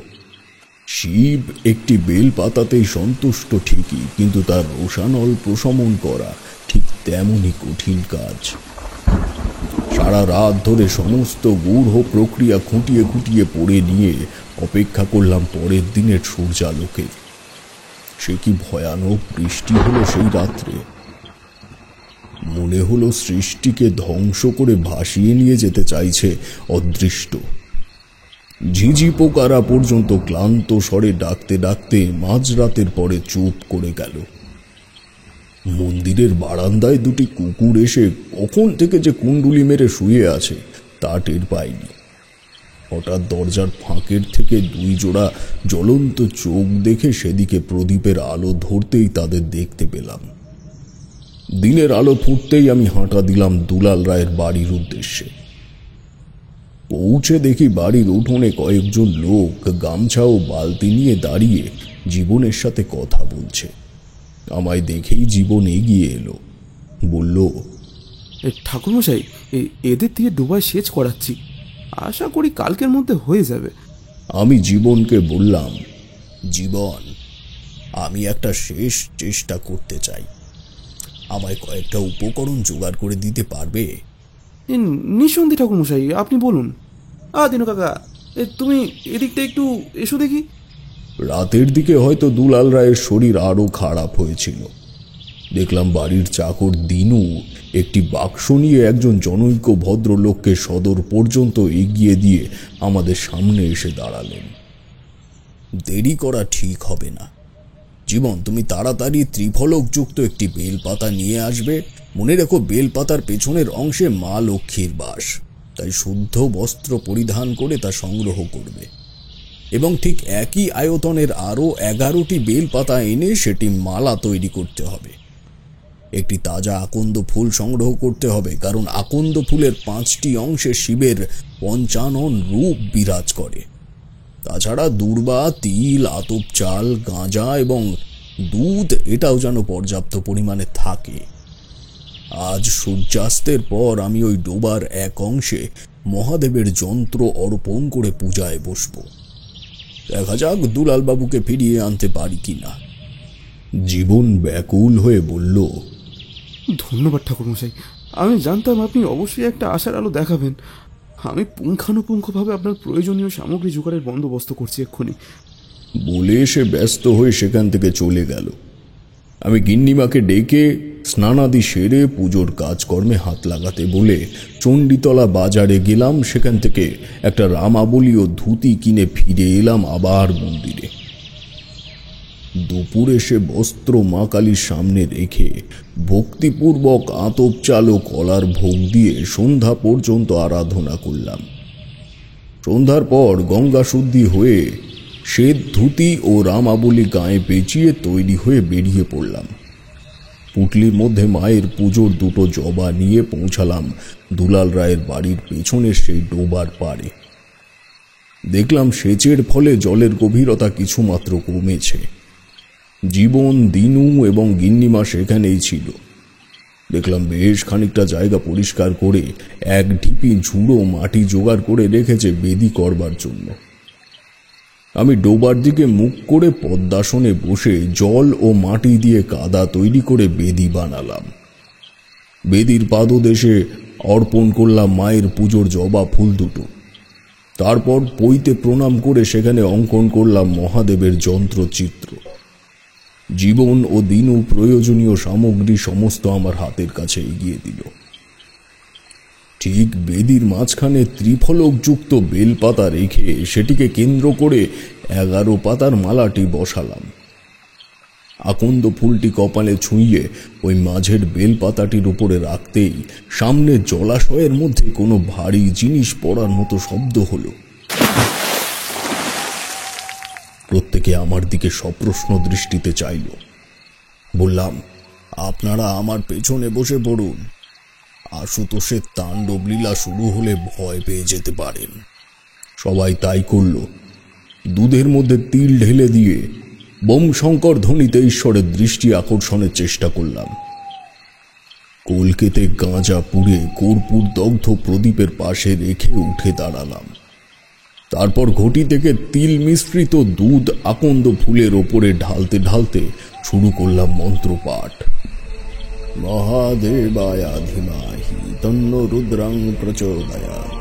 শিব একটি বেল পাতাতেই সন্তুষ্ট ঠিকই, কিন্তু তার রোষানল প্রশমন করা ঠিক তেমনই কঠিন কাজ। সারা রাত ধরে সমস্ত গূঢ় প্রক্রিয়া খুঁটিয়ে খুঁটিয়ে পড়ে নিয়ে অপেক্ষা করলাম পরের দিনের সূর্যালোকে। সে কি ভয়ানক বৃষ্টি হলো সেই রাত্রে! মনে হলো সৃষ্টিকে ধ্বংস করে ভাসিয়ে নিয়ে যেতে চাইছে অদৃষ্ট। ঝিঝি পোকারা পর্যন্ত ক্লান্ত স্বরে ডাকতে ডাকতে মাঝরাতের পরে চুপ করে গেল। মন্দিরের বারান্দায় দুটি কুকুর এসে কখন থেকে যে কুণ্ডুলি মেরে শুয়ে আছে তা টের পাইনি। হঠাৎ দরজার ফাঁকের থেকে দুই জোড়া জ্বলন্ত চোখ দেখে সেদিকে প্রদীপের আলো ধরতেই তাদের দেখতে পেলাম। দিনের আলো ফুটতেই আমি হাঁটা দিলাম দুলাল রায়ের বাড়ির উদ্দেশ্যে। পৌঁছে দেখি বাড়ির উঠোনে কয়েকজন লোক গামছা ও বালতি নিয়ে দাঁড়িয়ে জীবনের সাথে কথা বলছে। আমায় দেখেই জীবন এগিয়ে এলো, বলল, ঠাকুরমশাই, এদের দিয়ে ডোবায় সেচ করাচ্ছি, আশা করি কালকের মধ্যে হয়ে যাবে। আমি জীবনকে বললাম, জীবন, আমি একটা শেষ চেষ্টা করতে চাই, আমায় কয়েকটা উপকরণ জোগাড় করে দিতে পারবে? নিঃসন্দেহে ঠাকুরমশাই, আপনি বলুন। দিনু কাকা, তুমি এদিকটা একটু এসো দেখি। রাতের দিকে হয়তো দুলাল রায়ের শরীর আরো খারাপ হয়েছিল। দেখলাম বাড়ির চাকর দিনু একটি বাক্স নিয়ে একজন জনৈক ভদ্রলোককে সদর পর্যন্ত এগিয়ে দিয়ে আমাদের সামনে এসে দাঁড়ালেন। দেরি করা ঠিক হবে না জীবন, তুমি তাড়াতাড়ি ত্রিফলকযুক্ত একটি বেলপাতা নিয়ে আসবে। মনে রেখো, বেলপাতার পেছনের অংশে মা লক্ষ্মীর বাস, তাই শুদ্ধ বস্ত্র পরিধান করে তা সংগ্রহ করবে এবং ঠিক একই আয়তনের আরও 11টি বেলপাতা এনে সেটি মালা তৈরি করতে হবে। একটি তাজা আকন্দ ফুল সংগ্রহ করতে হবে, কারণ আকন্দ ফুলের 5টি অংশে শিবের পঞ্চানন রূপ বিরাজ করে। তাছাড়া দূর্বা, তিল, আতপ চাল, গাঁজা এবং দুধ এটাও যেন পর্যাপ্ত পরিমাণে থাকে। আজ সূর্যাস্তের পর আমি ওই ডোবার এক অংশে মহাদেবের যন্ত্র অর্পণ করে পূজায় বসব। দেখা যাক দুলাল বাবুকে ফিরিয়ে আনতে পারি কিনা। জীবন ব্যাকুল হয়ে বলল, ধন্যবাদ ঠাকুরমশাই, আমি জানতাম আপনি অবশ্যই একটা আশার আলো দেখাবেন। আমি পুঙ্খানুপুঙ্খভাবে আপনার প্রয়োজনীয় সামগ্রী জোগাড়ের বন্দোবস্ত করছি এক্ষুনি। বলে সে ব্যস্ত হয়ে সেখান থেকে চলে গেল। আমি গিন্নিমাকে ডেকে স্নানাদি সেরে পুজোর কাজকর্মে হাত লাগাতে বলে চণ্ডীতলা বাজারে গেলাম। সেখান থেকে একটা রামাবলী ও ধুতি কিনে ফিরে এলাম আবার মন্দিরে। দুপুরে সে বস্ত্র মা কালীর সামনে রেখে ভক্তিপূর্বক আতপ চাল ও কলার ভোগ দিয়ে সন্ধ্যা পর্যন্ত আরাধনা করলাম। সন্ধ্যার পর গঙ্গা শুদ্ধি হয়ে শ্বেত ধুতি ও রামাবলী গায়ে পেঁচিয়ে তৈরি হয়ে বেরিয়ে পড়লাম। পুটলির মধ্যে মায়ের পুজোর দুটো জবা নিয়ে পৌঁছালাম দুলাল রায়ের বাড়ির পেছনের সেই ডোবার পাড়ে। দেখলাম সেচের ফলে জলের গভীরতা কিছুমাত্র কমেছে। জীবন, দিনু এবং গিন্নিমা সেখানেই ছিল। দেখলাম বেশ খানিকটা জায়গা পরিষ্কার করে এক ঢিপি ঝুড়ো মাটি জোগাড় করে রেখেছে বেদি করবার জন্য। আমি ডোবার দিকে মুখ করে পদ্মাসনে বসে জল ও মাটি দিয়ে কাদা তৈরি করে বেদি বানালাম। বেদির পাদদেশে অর্পণ করলাম মায়ের পুজোর জবা ফুল দুটো। তারপর পইতে প্রণাম করে সেখানে অঙ্কন করলাম মহাদেবের যন্ত্রচিত্র। জীবন ও দিনু প্রয়োজনীয় সামগ্রী সমস্ত আমার হাতের কাছে এগিয়ে দিল। ঠিক বেদির মাঝখানে ত্রিফলকযুক্ত বেলপাতা রেখে সেটিকে কেন্দ্র করে 11 পাতার মালাটি বসালাম। আকন্দ ফুলটি কপালে ছুঁয়ে ওই মাঝের বেলপাতাটির উপরে রাখতেই সামনে জলাশয়ের মধ্যে কোনো ভারী জিনিস পড়ার মতো শব্দ হলো। প্রত্যেকে আমার দিকে সপ্রশ্ন দৃষ্টিতে চাইল। বললাম, আপনারা আমার পেছনে বসে পড়ুন। আশুতোষের তাণ্ডব লীলা শুরু হলে ভয় পেয়ে যেতে পারেন। সবাই তাই করল। দুধের মধ্যে তিল ঢেলে দিয়ে বোম শঙ্কর ধ্বনিতে ঈশ্বরের দৃষ্টি আকর্ষণের চেষ্টা করলাম। কলকেতে গাঁজা পুড়ে কর্পূর দগ্ধ প্রদীপের পাশে রেখে উঠে দাঁড়ালাম। তারপর ঘটি থেকে তিল মিশ্রিত দুধ আকন্দ ফুলের ওপরে ঢালতে ঢালতে শুরু করলাম মন্ত্রপাঠ। মহাদেবায়া ধীমহি তন্নো রুদ্রং প্রচোদয়াৎ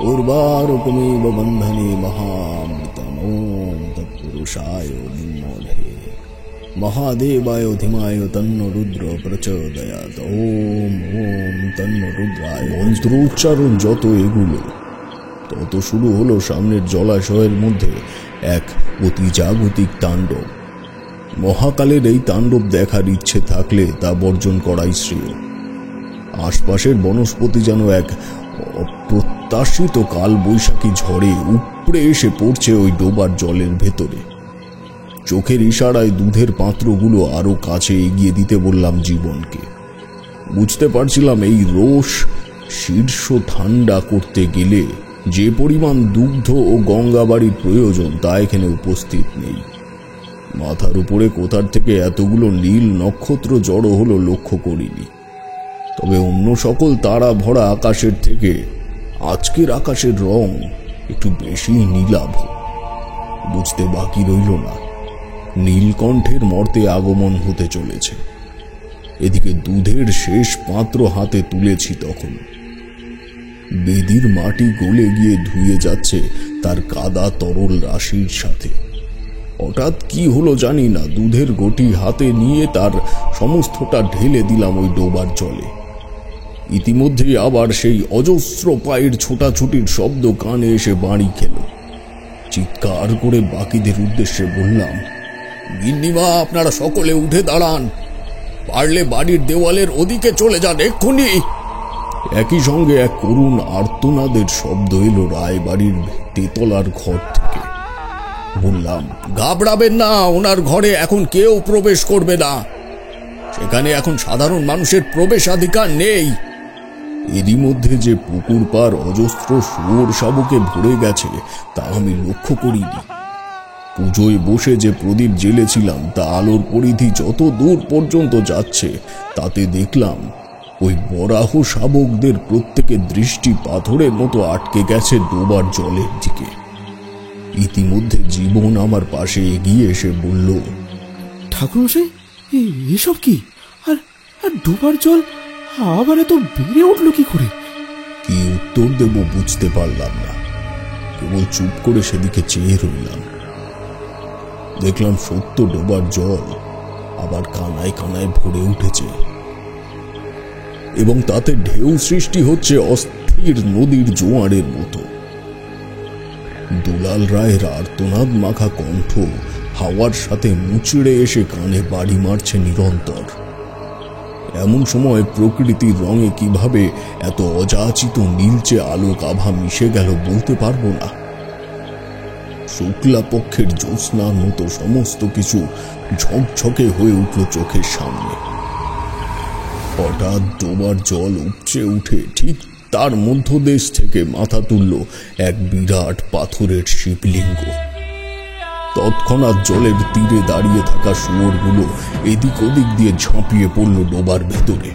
উর্বারুকমিব বন্ধনে মহামৃতম ওম তৎপুরুষায় নির্মলে মহাদেবায় ধীমায় তন্নো রুদ্র প্রচোদয়াৎ ওম ওম তন্নো রুদ্রায়। মন্ত্র উচ্চারণ যত এগুলো তত শুরু হলো সামনের জলাশয়ের মধ্যে এক অতি জাগতিক তাণ্ডব। মহাকালের এই তাণ্ডব দেখার ইচ্ছে থাকলে তা বর্জন করাই শ্রেয়। আশপাশের বনস্পতি যেন এক অপ্রত্যাশিত কাল বৈশাখী ঝড়ে উপড়ে এসে পড়ছে ওই ডোবার জলের ভেতরে। চোখের ইশারায় দুধের পাত্রগুলো আরো কাছে এগিয়ে দিতে বললাম জীবনকে। বুঝতে পারছিলাম এই রোষ শীর্ষ ঠান্ডা করতে গেলে যে পরিমাণ দুগ্ধ ও গঙ্গাবাড়ির প্রয়োজন তা এখানে উপস্থিত নেই। মাথার উপরে কোথার থেকে এতগুলো নীল নক্ষত্র জড়ো হলো লক্ষ্য করিনি। তবে অন্য সকল তারা ভরা আকাশের থেকে আজকের আকাশের রং একটু বেশি নীলাভ। বুঝতে বাকি রইল না নীলকণ্ঠের মর্তে আগমন হতে চলেছে। এদিকে দুধের শেষ পাত্র হাতে তুলেছি তখন বেদির মাটি গলে গিয়ে ধুয়ে যাচ্ছে তার কাদা তরল রাশির সাথে। হঠাৎ কি হলো জানি না, দুধের গটি হাতে নিয়ে তার সমস্তটা ঢেলে দিলাম ওই ডোবার জলে। ইতিমধ্যেই আবার সেই অজস্র পায়ের ছোটাছুটির শব্দ কানে এসে বাড়ি খেল। চিৎকার করে বাকিদের উদ্দেশ্যে বললাম, গিন্নিমা আপনারা সকলে উঠে দাঁড়ান, পারলে বাড়ির দেওয়ালের ওদিকে চলে যান এক্ষুনি। একই সঙ্গে এক করুণ আর্তনাদের শব্দ এলো রায়বাড়ির তেতলার ঘর থেকে। বললাম, ঘাবড়াবেন না, ওনার ঘরে এখন কেউ প্রবেশ করবে না, সেখানে এখন সাধারণ মানুষের প্রবেশাধিকার নেই। এরই মধ্যে যে পুকুর পার অজস্র শুয়োর শাবকে ভরে গেছে তা আমি লক্ষ্য করিনি। পুজোয় বসে যে প্রদীপ জ্বেলেছিলাম তা আলোর পরিধি যত দূর পর্যন্ত যাচ্ছে তাতে দেখলাম ওই বরাহ শাবকদের প্রত্যেকের দৃষ্টি পাথরের মতো আটকে গেছে ডোবার জলের দিকে। ইতিমধ্যে জীবন আমার পাশে এগিয়ে এসে বলল, ঠাকুরমশাই এসব কি? আর ডোবার জল আবার এত বেড়ে উঠলো কি করে? কি উত্তর দেব বুঝতে পারলাম না, কেবল চুপ করে সেদিকে চেয়ে রইলাম। দেখলাম সত্য ডোবার জল আবার কানায় কানায় ভরে উঠেছে এবং তাতে ঢেউ সৃষ্টি হচ্ছে অস্থির নদীর জোয়ারের মতো। দুলাল রায়ের আর্তনাদ মাখা কণ্ঠ হাওয়ার সাথে মুচড়ে এসে কানে বাড়ি মারছে নিরন্তর। এমন সময় প্রকৃতির রঙে কিভাবে এত অযাচিত নীলচে আলোক আভা মিশে গেল বলতে পারবো না। শুক্লা পক্ষের জ্যোৎস্নার মতো সমস্ত কিছু ঝকঝকে হয়ে উঠল চোখের সামনে। হঠাৎ ডোবার জল উপচে উঠে ঠিক তার মধ্যদেশ থেকে মাথা তুলল এক বিরাট পাথরের শিবলিঙ্গ। তৎক্ষণাৎ জলের তীরে দাঁড়িয়ে থাকা শুয়োরগুলো এদিক ওদিক দিয়ে ঝাঁপিয়ে পড়ল ডোবার ভেতরে।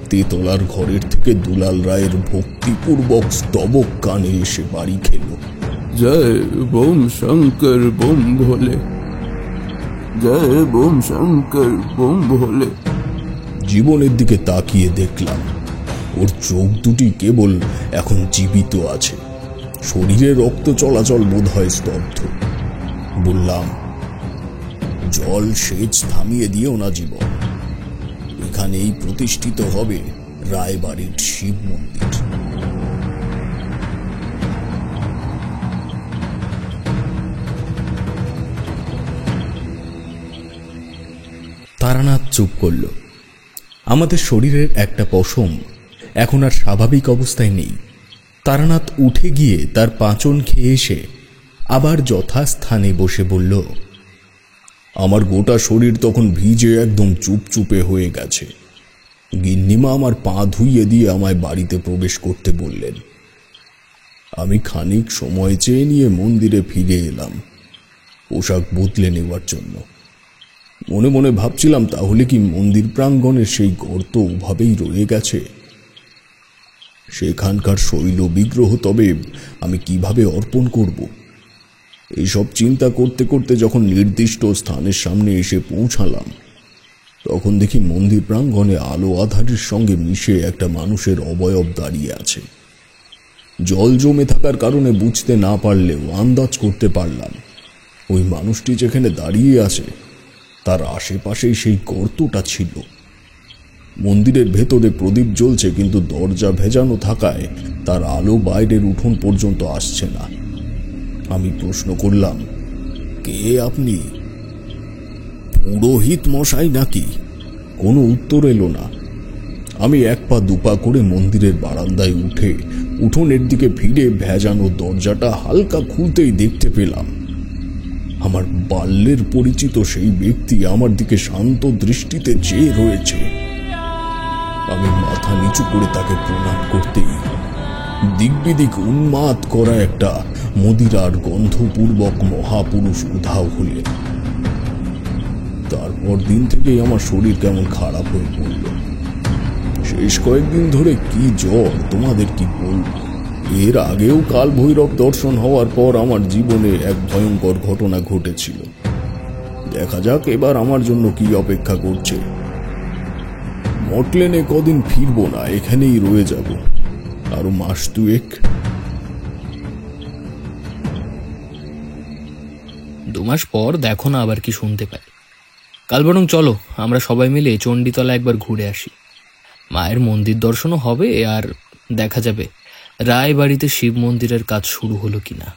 তেতলার ঘরের থেকে দুলাল রায়ের ভক্তিপূর্বক স্তবক কানে এসে বাড়ি খেল, জয় বোম শঙ্কর বোম ভোলে, জয় বোম শঙ্কর বোম ভোলে। জীবনের দিকে তাকিয়ে দেখলাম ওর চোখ দুটি কেবল এখন জীবিত আছে, শরীরে রক্ত চলাচল বোধ হয় স্তব্ধ। বললাম, জল সেচ থামিয়ে দিও না জীবন, এখানেই প্রতিষ্ঠিত হবে রায়বাড়ির শিব মন্দির। তারানাথ চুপ করল। আমাদের শরীরের একটা পশম এখন আর স্বাভাবিক অবস্থায় নেই। তারানাথ উঠে গিয়ে তার পাঁচন খেয়ে এসে আবার যথাস্থানে বসে বলল, আমার গোটা শরীর তখন ভিজে একদম চুপচুপে হয়ে গেছে। গিন্নিমা আমার পা ধুইয়ে দিয়ে আমায় বাড়িতে প্রবেশ করতে বললেন। আমি খানিক সময় চেয়ে নিয়ে মন্দিরে ফিরে এলাম। পোশাক বদলে নেওয়ার জন্য। মনে মনে ভাবছিলাম, তাহলে কি মন্দির প্রাঙ্গণের সেই গর্ত ওভাবেই রয়ে গেছে? সেখানকার শৈল বিগ্রহ তবে আমি কিভাবে অর্পণ করব? এইসব চিন্তা করতে করতে যখন নির্দিষ্ট স্থানের সামনে এসে পৌঁছালাম, তখন দেখি মন্দির প্রাঙ্গণে আলো আঁধারের সঙ্গে মিশে একটা মানুষের অবয়ব দাঁড়িয়ে আছে। জল জমে থাকার কারণে বুঝতে না পারলেও আন্দাজ করতে পারলাম, ওই মানুষটি যেখানে দাঁড়িয়ে আছে তার আশেপাশেই সেই গর্তটা ছিল। মন্দিরের ভেতরে প্রদীপ জ্বলছে, কিন্তু দরজা ভেজানো থাকায় তার আলো বাইরের উঠোন পর্যন্ত আসছে না। আমি প্রশ্ন করলাম, কে আপনি? পুরোহিত মশাই নাকি? কোনো উত্তর এলো না। আমি এক পা দুপা করে মন্দিরের বারান্দায় উঠে উঠোনের দিকে ফিরে ভেজানো দরজাটা হালকা খুলতেই দেখতে পেলাম আমার বাল্যের পরিচিত সেই ব্যক্তি আমার দিকে শান্ত দৃষ্টিতে চেয়ে রয়েছে। আমি মাথা নিচু করে তাকে প্রণাম করতেই দিকবিদিক উন্মাদ করা একটা মদিরার গন্ধপূর্বক মহাপুরুষ উধাও হলেন। তারপর দিন থেকেই আমার শরীর কেমন খারাপ হয়ে পড়ল। শেষ কয়েকদিন ধরে কি জ্বর, তোমাদের কি বলবো। এর আগেও কাল ভৈরব দর্শন হওয়ার পর আমার জীবনে এক ভয়ঙ্কর ঘটনা ঘটেছিল। দেখা যাক এবার আমার জন্য কি অপেক্ষা করছে। মটলেনে কদিন ফিরবো না, এখানেই রয়ে যাব আরো মাস দুয়েক। 2 মাস পর দেখো না আবার কি শুনতে পাই। কাল বরং চলো আমরা সবাই মিলে চণ্ডীতলা একবার ঘুরে আসি। মায়ের মন্দির দর্শনও হবে আর দেখা যাবে রায় বাড়িতে শিব মন্দিরের কাজ শুরু হলো কিনা।